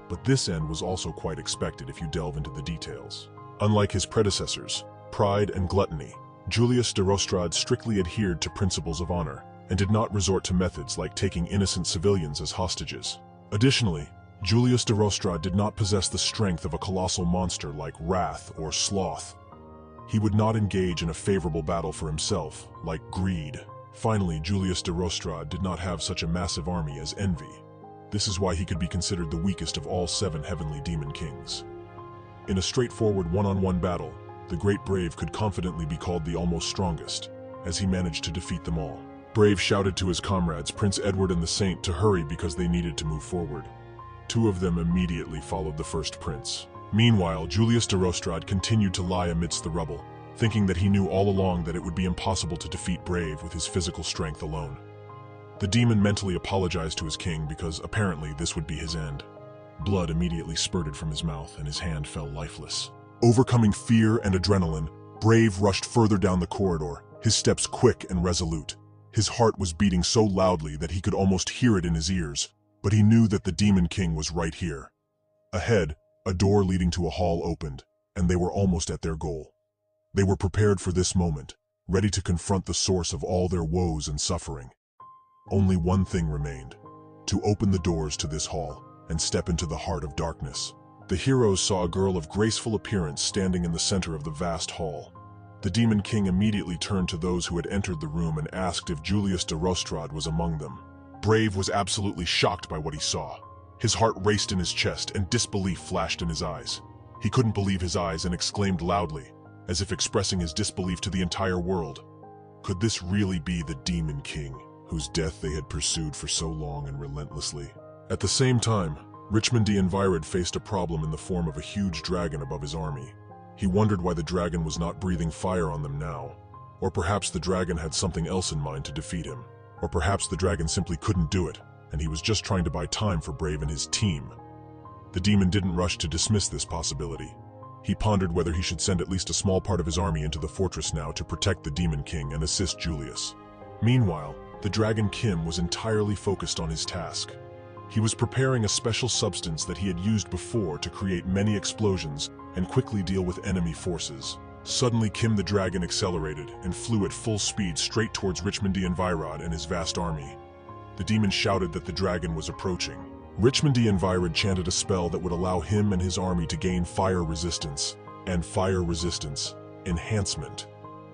Speaker 1: But this end was also quite expected if you delve into the details. Unlike his predecessors, Pride and Gluttony, Julius de Rostrad strictly adhered to principles of honor and did not resort to methods like taking innocent civilians as hostages. Additionally, Julius de Rostrad did not possess the strength of a colossal monster like Wrath or Sloth. He would not engage in a favorable battle for himself, like greed. Finally, Julius de Rostrad did not have such a massive army as Envy. This is why he could be considered the weakest of all 7 heavenly demon kings. In a straightforward one-on-one battle, the Great Brave could confidently be called the almost strongest, as he managed to defeat them all. Brave shouted to his comrades, Prince Edward and the Saint, to hurry because they needed to move forward. 2 of them immediately followed the first prince. Meanwhile, Julius de Rostrad continued to lie amidst the rubble, thinking that he knew all along that it would be impossible to defeat Brave with his physical strength alone. The demon mentally apologized to his king because apparently this would be his end. Blood immediately spurted from his mouth and his hand fell lifeless. Overcoming fear and adrenaline, Brave rushed further down the corridor, his steps quick and resolute. His heart was beating so loudly that he could almost hear it in his ears, but he knew that the Demon King was right here. Ahead, a door leading to a hall opened, and they were almost at their goal. They were prepared for this moment, ready to confront the source of all their woes and suffering. Only one thing remained: to open the doors to this hall and step into the heart of darkness. The heroes saw a girl of graceful appearance standing in the center of the vast hall. The Demon King immediately turned to those who had entered the room and asked if Julius de Rostrad was among them. Brave was absolutely shocked by what he saw. His heart raced in his chest and disbelief flashed in his eyes. He couldn't believe his eyes and exclaimed loudly, as if expressing his disbelief to the entire world. Could this really be the Demon King, whose death they had pursued for so long and relentlessly? At the same time, Richmond de Envirad faced a problem in the form of a huge dragon above his army. He wondered why the dragon was not breathing fire on them now. Or perhaps the dragon had something else in mind to defeat him. Or perhaps the dragon simply couldn't do it, and he was just trying to buy time for Brave and his team. The demon didn't rush to dismiss this possibility. He pondered whether he should send at least a small part of his army into the fortress now to protect the Demon King and assist Julius. Meanwhile, the dragon Kim was entirely focused on his task. He was preparing a special substance that he had used before to create many explosions and quickly deal with enemy forces. Suddenly, Kim the dragon accelerated and flew at full speed straight towards Richmond de Envirad and his vast army. The demon shouted that the dragon was approaching. Richmond de Envirad chanted a spell that would allow him and his army to gain fire resistance, and fire resistance enhancement.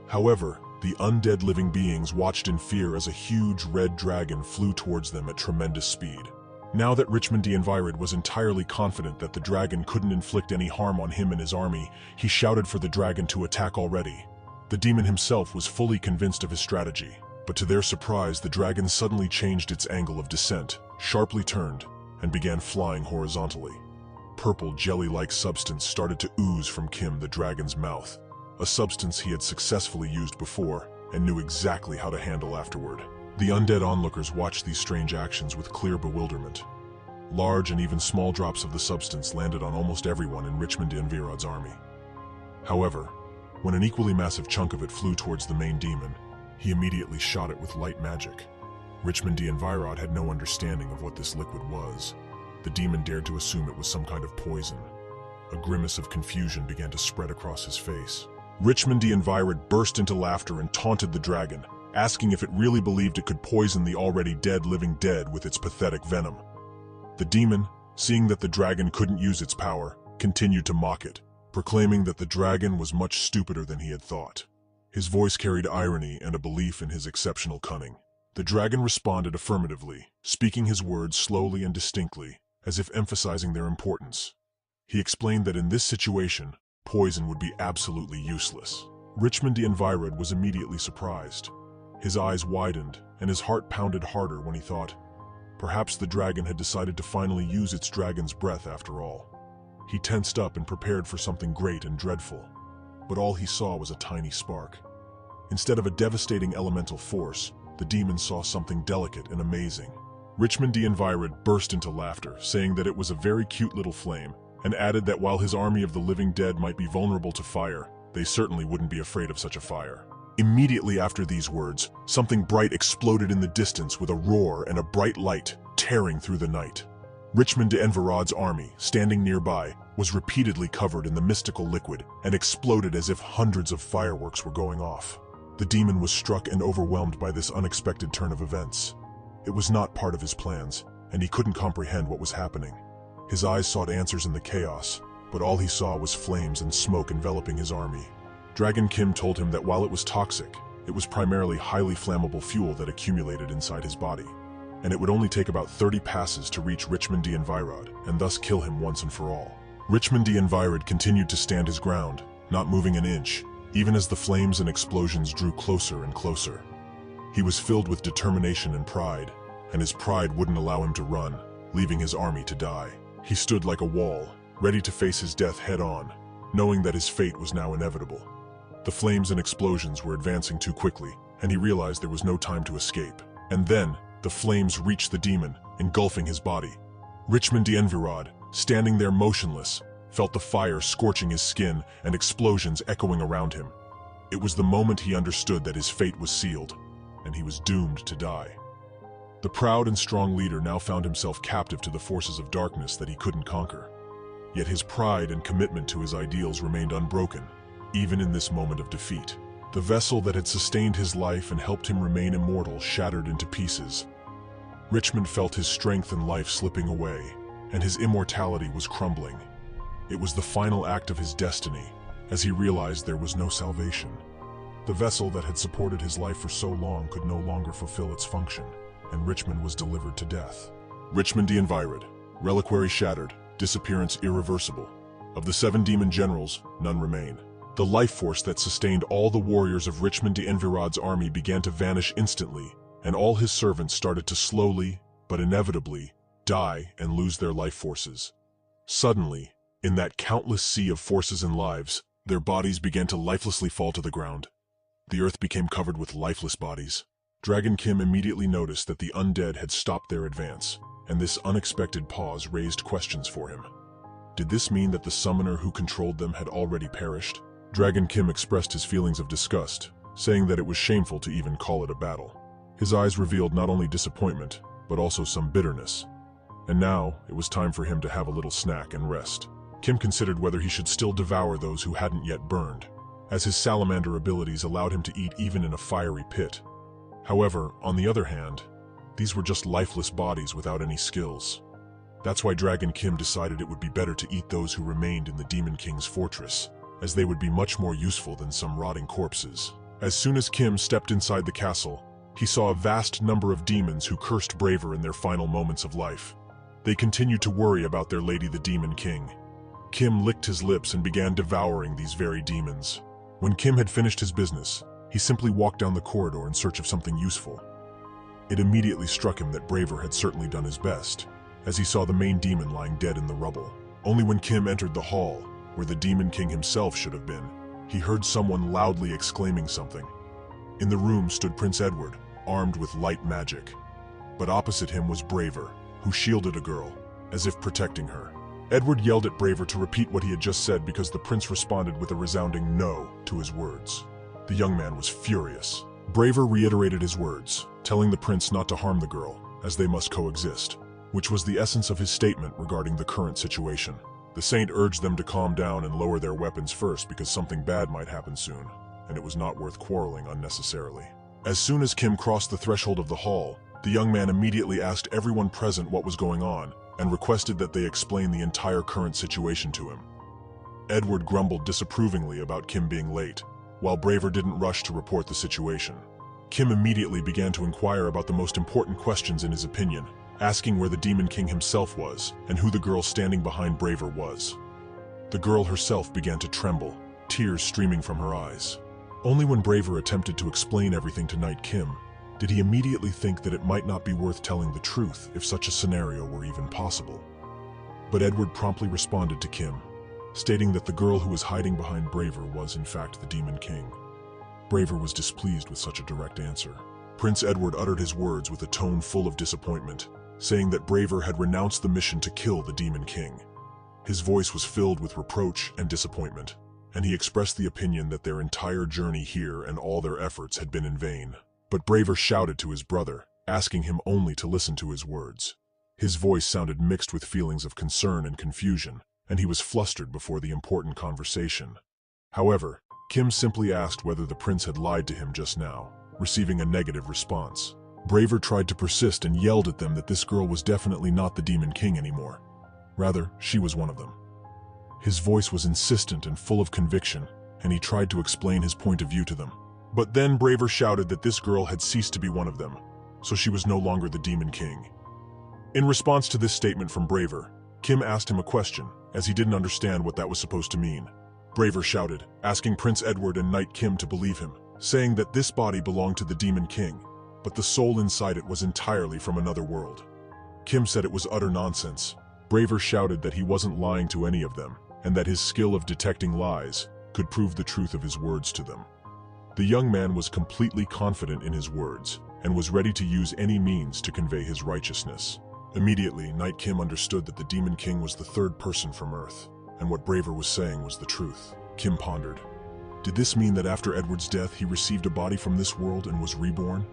Speaker 1: However, the undead living beings watched in fear as a huge red dragon flew towards them at tremendous speed. Now that Richmond de Envirad was entirely confident that the dragon couldn't inflict any harm on him and his army, he shouted for the dragon to attack already. The demon himself was fully convinced of his strategy, but to their surprise, the dragon suddenly changed its angle of descent, sharply turned, and began flying horizontally. Purple jelly-like substance started to ooze from Kim the dragon's mouth, a substance he had successfully used before and knew exactly how to handle afterward. The undead onlookers watched these strange actions with clear bewilderment. Large and even small drops of the substance landed on almost everyone in Richmond de Envirad's army. However, when an equally massive chunk of it flew towards the main demon, he immediately shot it with light magic. Richmond de Envirad had no understanding of what this liquid was. The demon dared to assume it was some kind of poison. A grimace of confusion began to spread across his face. Richmond the Envirid burst into laughter and taunted the dragon, asking if it really believed it could poison the already dead living dead with its pathetic venom. The demon, seeing that the dragon couldn't use its power, continued to mock it, proclaiming that the dragon was much stupider than he had thought. His voice carried irony and a belief in his exceptional cunning. The dragon responded affirmatively, speaking his words slowly and distinctly, as if emphasizing their importance. He explained that in this situation, poison would be absolutely useless. Richmond the Envirid was immediately surprised. His eyes widened, and his heart pounded harder when he thought, perhaps the dragon had decided to finally use its dragon's breath after all. He tensed up and prepared for something great and dreadful, but all he saw was a tiny spark. Instead of a devastating elemental force, the demon saw something delicate and amazing. Richmond the Envirid burst into laughter, saying that it was a very cute little flame, and added that while his army of the living dead might be vulnerable to fire, they certainly wouldn't be afraid of such a fire. Immediately after these words, something bright exploded in the distance with a roar and a bright light tearing through the night. Richmond de Envirod's army, standing nearby, was repeatedly covered in the mystical liquid and exploded as if hundreds of fireworks were going off. The demon was struck and overwhelmed by this unexpected turn of events. It was not part of his plans, and he couldn't comprehend what was happening. His eyes sought answers in the chaos, but all he saw was flames and smoke enveloping his army. Dragon Kim told him that while it was toxic, it was primarily highly flammable fuel that accumulated inside his body, and it would only take about 30 passes to reach Richmond the Envirod, and thus kill him once and for all. Richmond the Envirod continued to stand his ground, not moving an inch, even as the flames and explosions drew closer and closer. He was filled with determination and pride, and his pride wouldn't allow him to run, leaving his army to die. He stood like a wall, ready to face his death head-on, knowing that his fate was now inevitable. The flames and explosions were advancing too quickly, and he realized there was no time to escape. And then, the flames reached the demon, engulfing his body. Richmond the Envirod, standing there motionless, felt the fire scorching his skin and explosions echoing around him. It was the moment he understood that his fate was sealed, and he was doomed to die. The proud and strong leader now found himself captive to the forces of darkness that he couldn't conquer. Yet his pride and commitment to his ideals remained unbroken, even in this moment of defeat. The vessel that had sustained his life and helped him remain immortal shattered into pieces. Richmond felt his strength and life slipping away, and his immortality was crumbling. It was the final act of his destiny, as he realized there was no salvation. The vessel that had supported his life for so long could no longer fulfill its function, and Richmond was delivered to death. Richmond the Envirid, reliquary shattered, disappearance irreversible. Of the 7 demon generals, none remain. The life force that sustained all the warriors of Richmond the Envirod's army began to vanish instantly, and all his servants started to slowly, but inevitably, die and lose their life forces. Suddenly, in that countless sea of forces and lives, their bodies began to lifelessly fall to the ground. The earth became covered with lifeless bodies. Dragon Kim immediately noticed that the undead had stopped their advance, and this unexpected pause raised questions for him. Did this mean that the summoner who controlled them had already perished? Dragon Kim expressed his feelings of disgust, saying that it was shameful to even call it a battle. His eyes revealed not only disappointment, but also some bitterness. And now, it was time for him to have a little snack and rest. Kim considered whether he should still devour those who hadn't yet burned, as his salamander abilities allowed him to eat even in a fiery pit. However, on the other hand, these were just lifeless bodies without any skills. That's why Dragon Kim decided it would be better to eat those who remained in the Demon King's fortress, as they would be much more useful than some rotting corpses. As soon as Kim stepped inside the castle, he saw a vast number of demons who cursed Braver in their final moments of life. They continued to worry about their lady the Demon King. Kim licked his lips and began devouring these very demons. When Kim had finished his business, he simply walked down the corridor in search of something useful. It immediately struck him that Braver had certainly done his best, as he saw the main demon lying dead in the rubble. Only when Kim entered the hall, where the Demon King himself should have been, he heard someone loudly exclaiming something. In the room stood Prince Edward, armed with light magic. But opposite him was Braver, who shielded a girl, as if protecting her. Edward yelled at Braver to repeat what he had just said because the prince responded with a resounding no to his words. The young man was furious. Braver reiterated his words, telling the prince not to harm the girl, as they must coexist, which was the essence of his statement regarding the current situation. The saint urged them to calm down and lower their weapons first because something bad might happen soon, and it was not worth quarreling unnecessarily. As soon as Kim crossed the threshold of the hall, the young man immediately asked everyone present what was going on and requested that they explain the entire current situation to him. Edward grumbled disapprovingly about Kim being late, while Braver didn't rush to report the situation. Kim immediately began to inquire about the most important questions in his opinion, asking where the Demon King himself was and who the girl standing behind Braver was. The girl herself began to tremble, tears streaming from her eyes. Only when Braver attempted to explain everything to Knight Kim did he immediately think that it might not be worth telling the truth if such a scenario were even possible. But Edward promptly responded to Kim, stating that the girl who was hiding behind Braver was in fact the Demon King. Braver was displeased with such a direct answer. Prince Edward uttered his words with a tone full of disappointment, saying that Braver had renounced the mission to kill the Demon King. His voice was filled with reproach and disappointment, and he expressed the opinion that their entire journey here and all their efforts had been in vain. But Braver shouted to his brother, asking him only to listen to his words. His voice sounded mixed with feelings of concern and confusion, and he was flustered before the important conversation. However, Kim simply asked whether the prince had lied to him just now, receiving a negative response. Braver tried to persist and yelled at them that this girl was definitely not the Demon King anymore. Rather, she was one of them. His voice was insistent and full of conviction, and he tried to explain his point of view to them. But then Braver shouted that this girl had ceased to be one of them, so she was no longer the Demon King. In response to this statement from Braver, Kim asked him a question, as he didn't understand what that was supposed to mean. Braver shouted, asking Prince Edward and Knight Kim to believe him, saying that this body belonged to the Demon King, but the soul inside it was entirely from another world. Kim said it was utter nonsense. Braver shouted that he wasn't lying to any of them, and that his skill of detecting lies could prove the truth of his words to them. The young man was completely confident in his words, and was ready to use any means to convey his righteousness. Immediately, Knight Kim understood that the Demon King was the third person from Earth, and what Braver was saying was the truth. Kim pondered. Did this mean that after Edward's death he received a body from this world and was reborn?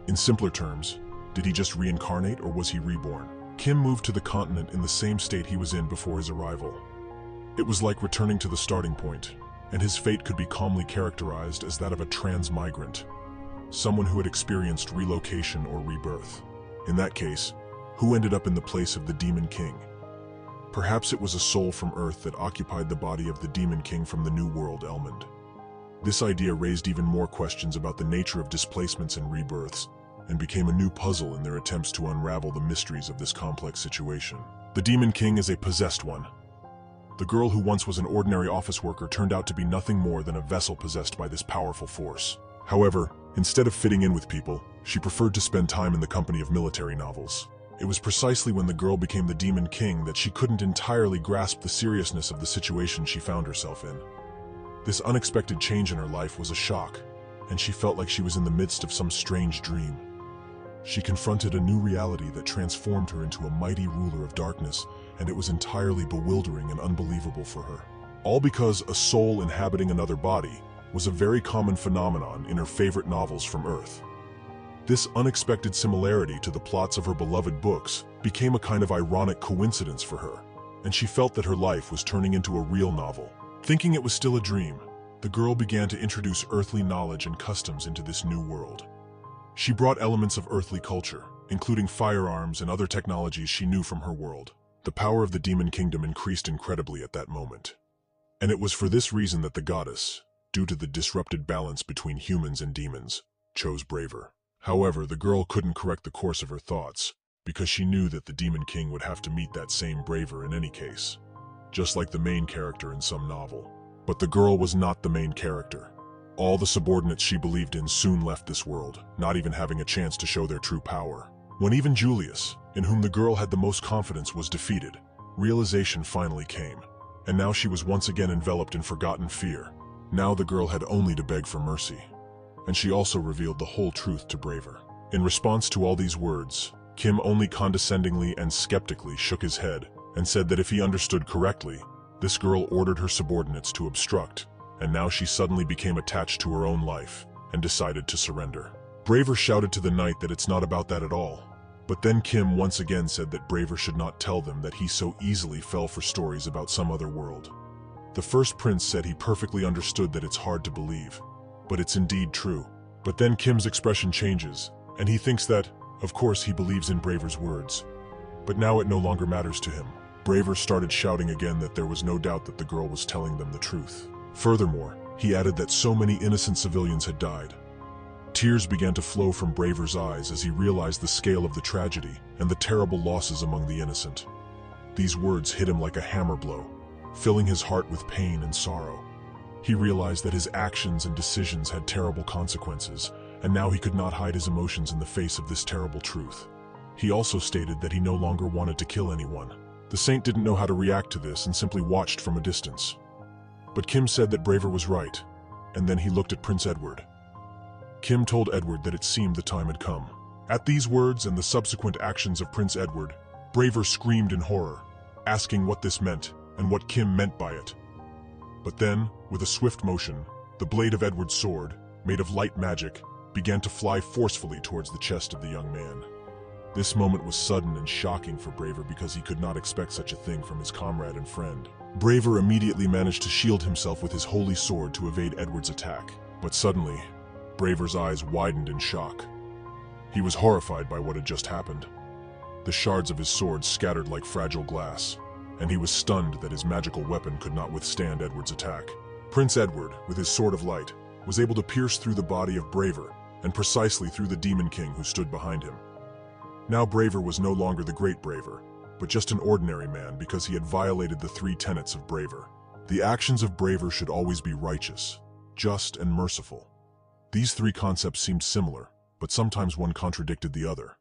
Speaker 1: In simpler terms, did he just reincarnate or was he reborn? Kim moved to the continent in the same state he was in before his arrival. It was like returning to the starting point, and his fate could be calmly characterized as that of a transmigrant, someone who had experienced relocation or rebirth. In that case, who ended up in the place of the Demon King? Perhaps it was a soul from Earth that occupied the body of the Demon King from the New World Elmond. This idea raised even more questions about the nature of displacements and rebirths, and became a new puzzle in their attempts to unravel the mysteries of this complex situation. The Demon King is a possessed one. The girl who once was an ordinary office worker turned out to be nothing more than a vessel possessed by this powerful force. However, instead of fitting in with people, she preferred to spend time in the company of military novels. It was precisely when the girl became the Demon King that she couldn't entirely grasp the seriousness of the situation she found herself in. This unexpected change in her life was a shock, and she felt like she was in the midst of some strange dream. She confronted a new reality that transformed her into a mighty ruler of darkness, and it was entirely bewildering and unbelievable for her. All because a soul inhabiting another body was a very common phenomenon in her favorite novels from Earth. This unexpected similarity to the plots of her beloved books became a kind of ironic coincidence for her, and she felt that her life was turning into a real novel. Thinking it was still a dream, the girl began to introduce earthly knowledge and customs into this new world. She brought elements of earthly culture, including firearms and other technologies she knew from her world. The power of the Demon Kingdom increased incredibly at that moment. And it was for this reason that the goddess, due to the disrupted balance between humans and demons, chose Braver. However, the girl couldn't correct the course of her thoughts, because she knew that the Demon King would have to meet that same Braver in any case, just like the main character in some novel. But the girl was not the main character. All the subordinates she believed in soon left this world, not even having a chance to show their true power. When even Julius, in whom the girl had the most confidence, was defeated, realization finally came, and now she was once again enveloped in forgotten fear. Now the girl had only to beg for mercy, and she also revealed the whole truth to Braver. In response to all these words, Kim only condescendingly and skeptically shook his head and said that if he understood correctly, this girl ordered her subordinates to obstruct, and now she suddenly became attached to her own life and decided to surrender. Braver shouted to the knight that it's not about that at all. But then Kim once again said that Braver should not tell them that he so easily fell for stories about some other world. The first prince said he perfectly understood that it's hard to believe, but it's indeed true. But then Kim's expression changes, and he thinks that, of course, he believes in Braver's words. But now it no longer matters to him. Braver started shouting again that there was no doubt that the girl was telling them the truth. Furthermore, he added that so many innocent civilians had died. Tears began to flow from Braver's eyes as he realized the scale of the tragedy and the terrible losses among the innocent. These words hit him like a hammer blow, filling his heart with pain and sorrow. He realized that his actions and decisions had terrible consequences, and now he could not hide his emotions in the face of this terrible truth. He also stated that he no longer wanted to kill anyone. The saint didn't know how to react to this and simply watched from a distance. But Kim said that Braver was right, and then he looked at Prince Edward. Kim told Edward that it seemed the time had come. At these words and the subsequent actions of Prince Edward, Braver screamed in horror, asking what this meant and what Kim meant by it. But then, with a swift motion, the blade of Edward's sword, made of light magic, began to fly forcefully towards the chest of the young man. This moment was sudden and shocking for Braver because he could not expect such a thing from his comrade and friend. Braver immediately managed to shield himself with his holy sword to evade Edward's attack. But suddenly, Braver's eyes widened in shock. He was horrified by what had just happened. The shards of his sword scattered like fragile glass, and he was stunned that his magical weapon could not withstand Edward's attack. Prince Edward, with his sword of light, was able to pierce through the body of Braver and precisely through the Demon King who stood behind him. Now Braver was no longer the great Braver, but just an ordinary man because he had violated the 3 tenets of Braver. The actions of Braver should always be righteous, just, and merciful. These 3 concepts seemed similar, but sometimes one contradicted the other.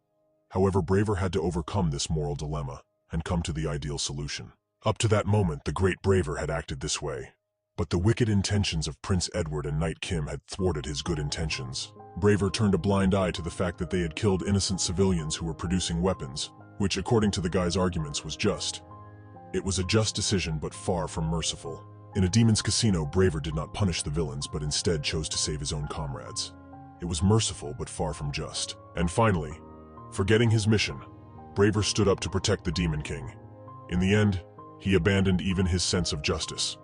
Speaker 1: However, Braver had to overcome this moral dilemma and come to the ideal solution. Up to that moment, the great Braver had acted this way, but the wicked intentions of Prince Edward and Knight Kim had thwarted his good intentions. Braver turned a blind eye to the fact that they had killed innocent civilians who were producing weapons, which, according to the guy's arguments, was just. It was a just decision, but far from merciful. In a demon's casino, Braver did not punish the villains, but instead chose to save his own comrades. It was merciful, but far from just. And finally, forgetting his mission, Braver stood up to protect the Demon King. In the end, he abandoned even his sense of justice.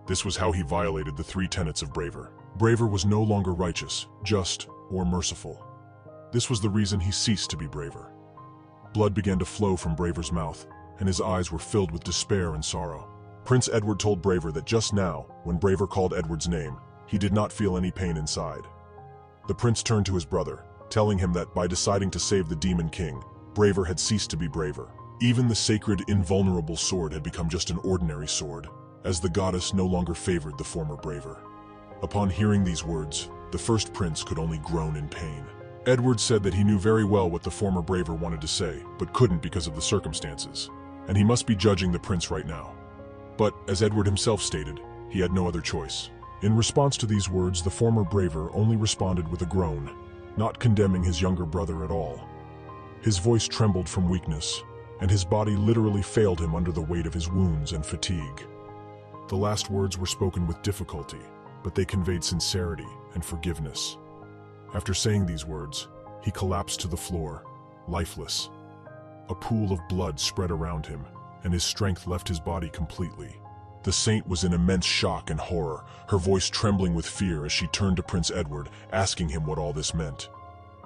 Speaker 1: This was how he violated the 3 tenets of Braver. Braver was no longer righteous, just, or merciful. This was the reason he ceased to be Braver. Blood began to flow from Braver's mouth, and his eyes were filled with despair and sorrow. Prince Edward told Braver that just now, when Braver called Edward's name, he did not feel any pain inside. The prince turned to his brother, telling him that by deciding to save the Demon King, Braver had ceased to be Braver. Even the sacred, invulnerable sword had become just an ordinary sword, as the goddess no longer favored the former Braver. Upon hearing these words, the first prince could only groan in pain. Edward said that he knew very well what the former Braver wanted to say, but couldn't because of the circumstances, and he must be judging the prince right now. But, as Edward himself stated, he had no other choice. In response to these words, the former Braver only responded with a groan, not condemning his younger brother at all. His voice trembled from weakness, and his body literally failed him under the weight of his wounds and fatigue. The last words were spoken with difficulty, but they conveyed sincerity and forgiveness. After saying these words, he collapsed to the floor, lifeless. A pool of blood spread around him, and his strength left his body completely. The saint was in immense shock and horror, her voice trembling with fear as she turned to Prince Edward, asking him what all this meant.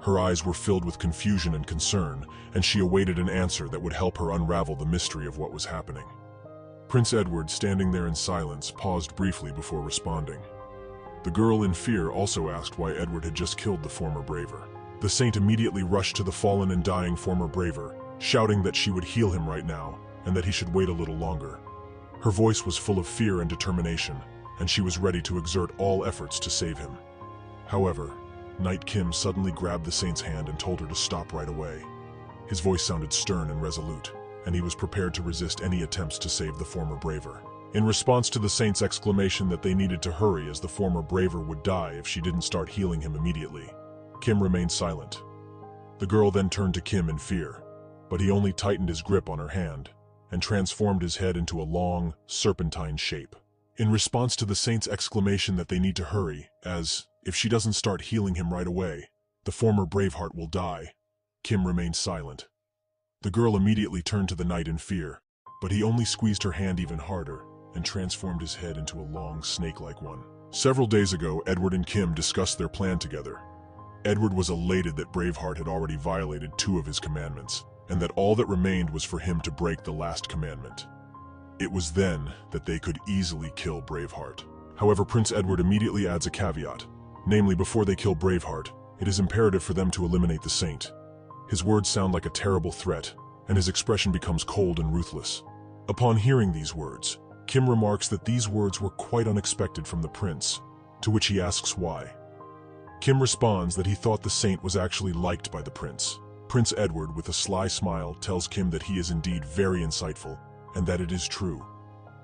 Speaker 1: Her eyes were filled with confusion and concern, and she awaited an answer that would help her unravel the mystery of what was happening. Prince Edward, standing there in silence, paused briefly before responding. The girl, in fear, also asked why Edward had just killed the former Braver. The saint immediately rushed to the fallen and dying former Braver, shouting that she would heal him right now, and that he should wait a little longer. Her voice was full of fear and determination, and she was ready to exert all efforts to save him. However, Knight Kim suddenly grabbed the saint's hand and told her to stop right away. His voice sounded stern and resolute, and he was prepared to resist any attempts to save the former Braver. In response to the saint's exclamation that they needed to hurry as the former Braver would die if she didn't start healing him immediately, Kim remained silent. The girl then turned to Kim in fear, but he only tightened his grip on her hand and transformed his head into a long, serpentine shape. In response to the saint's exclamation that they need to hurry, as, if she doesn't start healing him right away, the former Braveheart will die, Kim remained silent. The girl immediately turned to the knight in fear, but he only squeezed her hand even harder and transformed his head into a long, snake-like one. Several days ago, Edward and Kim discussed their plan together. Edward was elated that Braveheart had already violated 2 of his commandments, and that all that remained was for him to break the last commandment. It was then that they could easily kill Braveheart. However, Prince Edward immediately adds a caveat, namely, before they kill Braveheart, it is imperative for them to eliminate the saint. His words sound like a terrible threat, and his expression becomes cold and ruthless. Upon hearing these words, Kim remarks that these words were quite unexpected from the prince, to which he asks why. Kim responds that he thought the saint was actually liked by the prince. Prince Edward, with a sly smile, tells Kim that he is indeed very insightful, and that it is true.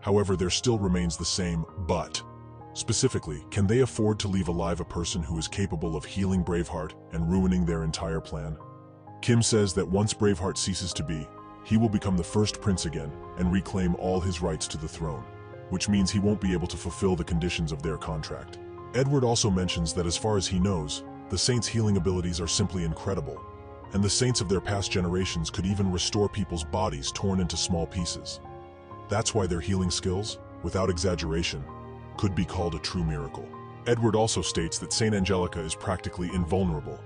Speaker 1: However, there still remains the same but. Specifically, can they afford to leave alive a person who is capable of healing Braveheart and ruining their entire plan? Kim says that once Braveheart ceases to be, he will become the first prince again and reclaim all his rights to the throne, which means he won't be able to fulfill the conditions of their contract. Edward also mentions that as far as he knows, the saints' healing abilities are simply incredible, and the saints of their past generations could even restore people's bodies torn into small pieces. That's why their healing skills, without exaggeration, could be called a true miracle. Edward also states that Saint Angelica is practically invulnerable.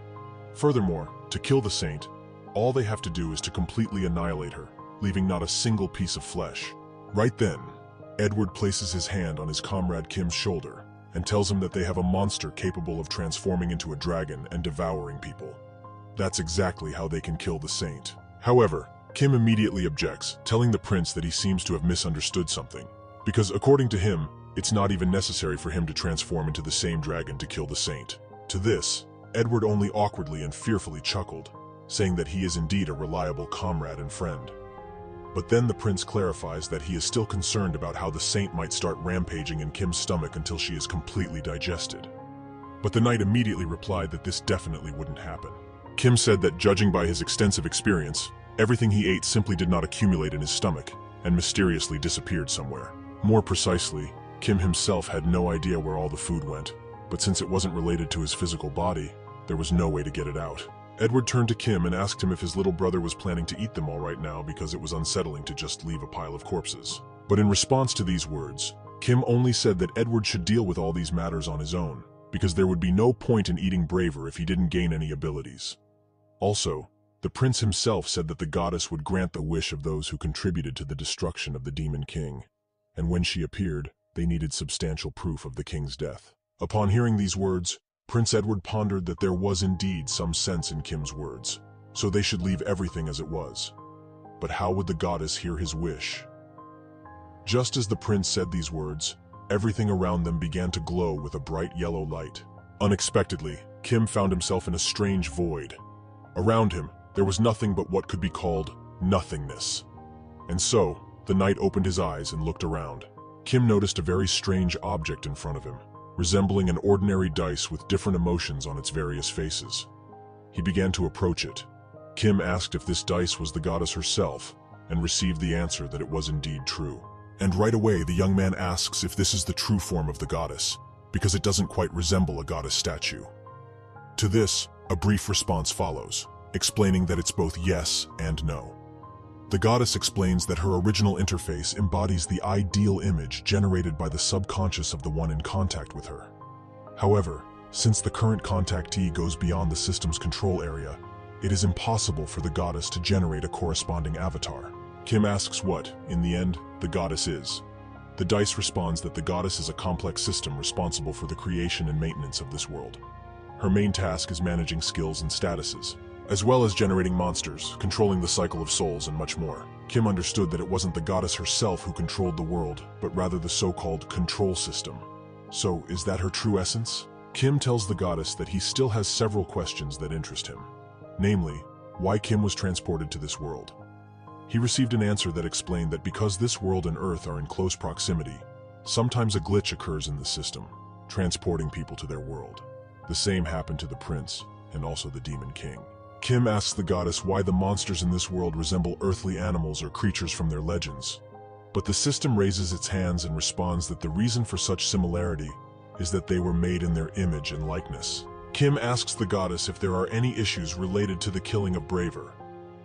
Speaker 1: Furthermore, to kill the saint, all they have to do is to completely annihilate her, leaving not a single piece of flesh. Right then, Edward places his hand on his comrade Kim's shoulder and tells him that they have a monster capable of transforming into a dragon and devouring people. That's exactly how they can kill the saint. However, Kim immediately objects, telling the prince that he seems to have misunderstood something, because according to him, it's not even necessary for him to transform into the same dragon to kill the saint. To this, Edward only awkwardly and fearfully chuckled, saying that he is indeed a reliable comrade and friend. But then the prince clarifies that he is still concerned about how the saint might start rampaging in Kim's stomach until she is completely digested. But the knight immediately replied that this definitely wouldn't happen. Kim said that judging by his extensive experience, everything he ate simply did not accumulate in his stomach and mysteriously disappeared somewhere. More precisely, Kim himself had no idea where all the food went, but since it wasn't related to his physical body, there was no way to get it out. Edward turned to Kim and asked him if his little brother was planning to eat them all right now because it was unsettling to just leave a pile of corpses. But in response to these words, Kim only said that Edward should deal with all these matters on his own, because there would be no point in eating Braver if he didn't gain any abilities. Also, the prince himself said that the goddess would grant the wish of those who contributed to the destruction of the Demon King, and when she appeared, they needed substantial proof of the king's death. Upon hearing these words, Prince Edward pondered that there was indeed some sense in Kim's words, so they should leave everything as it was. But how would the goddess hear his wish? Just as the prince said these words, everything around them began to glow with a bright yellow light. Unexpectedly, Kim found himself in a strange void. Around him, there was nothing but what could be called nothingness. And so, the knight opened his eyes and looked around. Kim noticed a very strange object in front of him, resembling an ordinary dice with different emotions on its various faces. He began to approach it. Kim asked if this dice was the goddess herself, and received the answer that it was indeed true. And right away, the young man asks if this is the true form of the goddess, because it doesn't quite resemble a goddess statue. To this, a brief response follows, explaining that it's both yes and no. The goddess explains that her original interface embodies the ideal image generated by the subconscious of the one in contact with her. However, since the current contactee goes beyond the system's control area, it is impossible for the goddess to generate a corresponding avatar. Kim asks what, in the end, the goddess is. The dice responds that the goddess is a complex system responsible for the creation and maintenance of this world. Her main task is managing skills and statuses, as well as generating monsters, controlling the cycle of souls, and much more. Kim understood that it wasn't the goddess herself who controlled the world, but rather the so-called control system. So, is that her true essence? Kim tells the goddess that he still has several questions that interest him. Namely, why Kim was transported to this world. He received an answer that explained that because this world and Earth are in close proximity, sometimes a glitch occurs in the system, transporting people to their world. The same happened to the prince, and also the Demon King. Kim asks the goddess why the monsters in this world resemble earthly animals or creatures from their legends. But the system raises its hands and responds that the reason for such similarity is that they were made in their image and likeness. Kim asks the goddess if there are any issues related to the killing of Braver,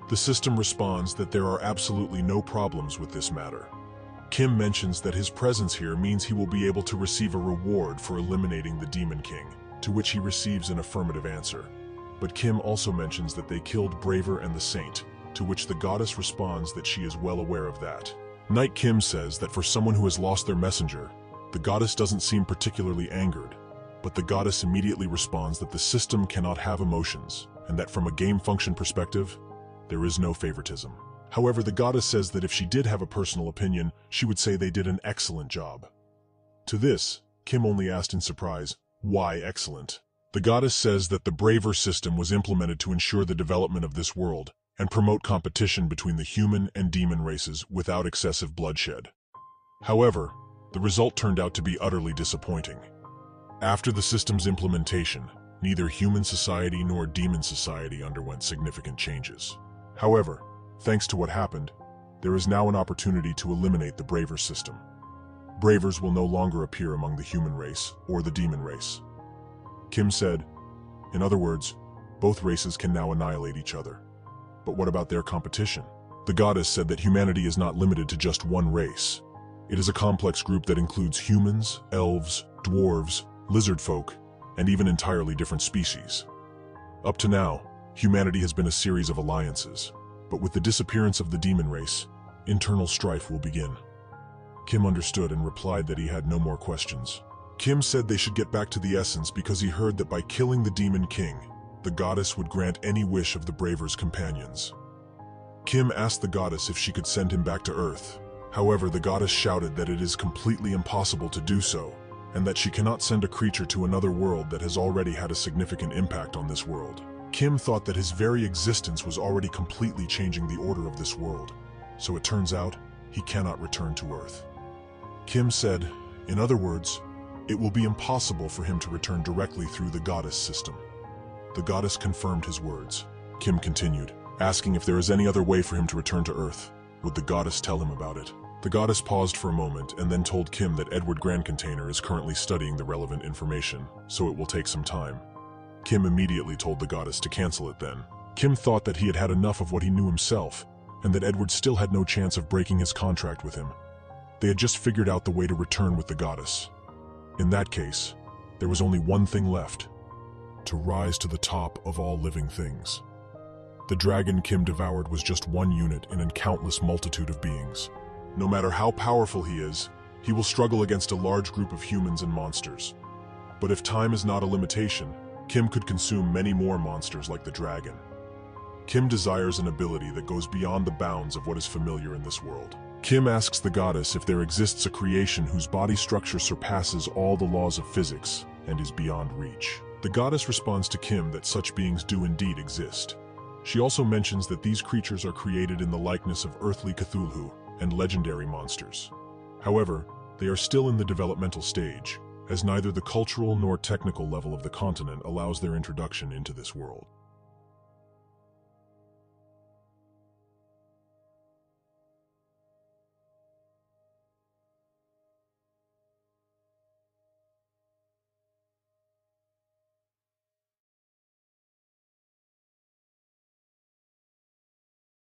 Speaker 1: The system responds that there are absolutely no problems with this matter. Kim mentions that his presence here means he will be able to receive a reward for eliminating the Demon King, to which he receives an affirmative answer. But Kim also mentions that they killed Braver and the Saint, to which the goddess responds that she is well aware of that. Knight Kim says that for someone who has lost their messenger, the goddess doesn't seem particularly angered, but the goddess immediately responds that the system cannot have emotions, and that from a game function perspective, there is no favoritism. However, the goddess says that if she did have a personal opinion, she would say they did an excellent job. To this, Kim only asked in surprise, why excellent? The goddess says that the Braver system was implemented to ensure the development of this world and promote competition between the human and demon races without excessive bloodshed. However, the result turned out to be utterly disappointing. After the system's implementation, neither human society nor demon society underwent significant changes. However, thanks to what happened, there is now an opportunity to eliminate the Braver system. Bravers will no longer appear among the human race or the demon race. Kim said, in other words, both races can now annihilate each other. But what about their competition? The goddess said that humanity is not limited to just one race. It is a complex group that includes humans, elves, dwarves, lizard folk, and even entirely different species. Up to now, humanity has been a series of alliances, but with the disappearance of the demon race, internal strife will begin. Kim understood and replied that he had no more questions. Kim said they should get back to the essence because he heard that by killing the Demon King, the goddess would grant any wish of the Braver's companions. Kim asked the goddess if she could send him back to Earth. However, the goddess shouted that it is completely impossible to do so, and that she cannot send a creature to another world that has already had a significant impact on this world. Kim thought that his very existence was already completely changing the order of this world, so it turns out he cannot return to Earth. Kim said, in other words, it will be impossible for him to return directly through the goddess system. The goddess confirmed his words. Kim continued, asking if there is any other way for him to return to Earth. Would the goddess tell him about it? The goddess paused for a moment and then told Kim that Edward Grand Container is currently studying the relevant information, so it will take some time. Kim immediately told the goddess to cancel it then. Kim thought that he had had enough of what he knew himself, and that Edward still had no chance of breaking his contract with him. They had just figured out the way to return with the goddess. In that case, there was only one thing left: to rise to the top of all living things. The dragon Kim devoured was just one unit in a countless multitude of beings. No matter how powerful he is, he will struggle against a large group of humans and monsters. But if time is not a limitation, Kim could consume many more monsters like the dragon. Kim desires an ability that goes beyond the bounds of what is familiar in this world. Kim asks the goddess if there exists a creation whose body structure surpasses all the laws of physics and is beyond reach. The goddess responds to Kim that such beings do indeed exist. She also mentions that these creatures are created in the likeness of earthly Cthulhu and legendary monsters. However, they are still in the developmental stage, as neither the cultural nor technical level of the continent allows their introduction into this world.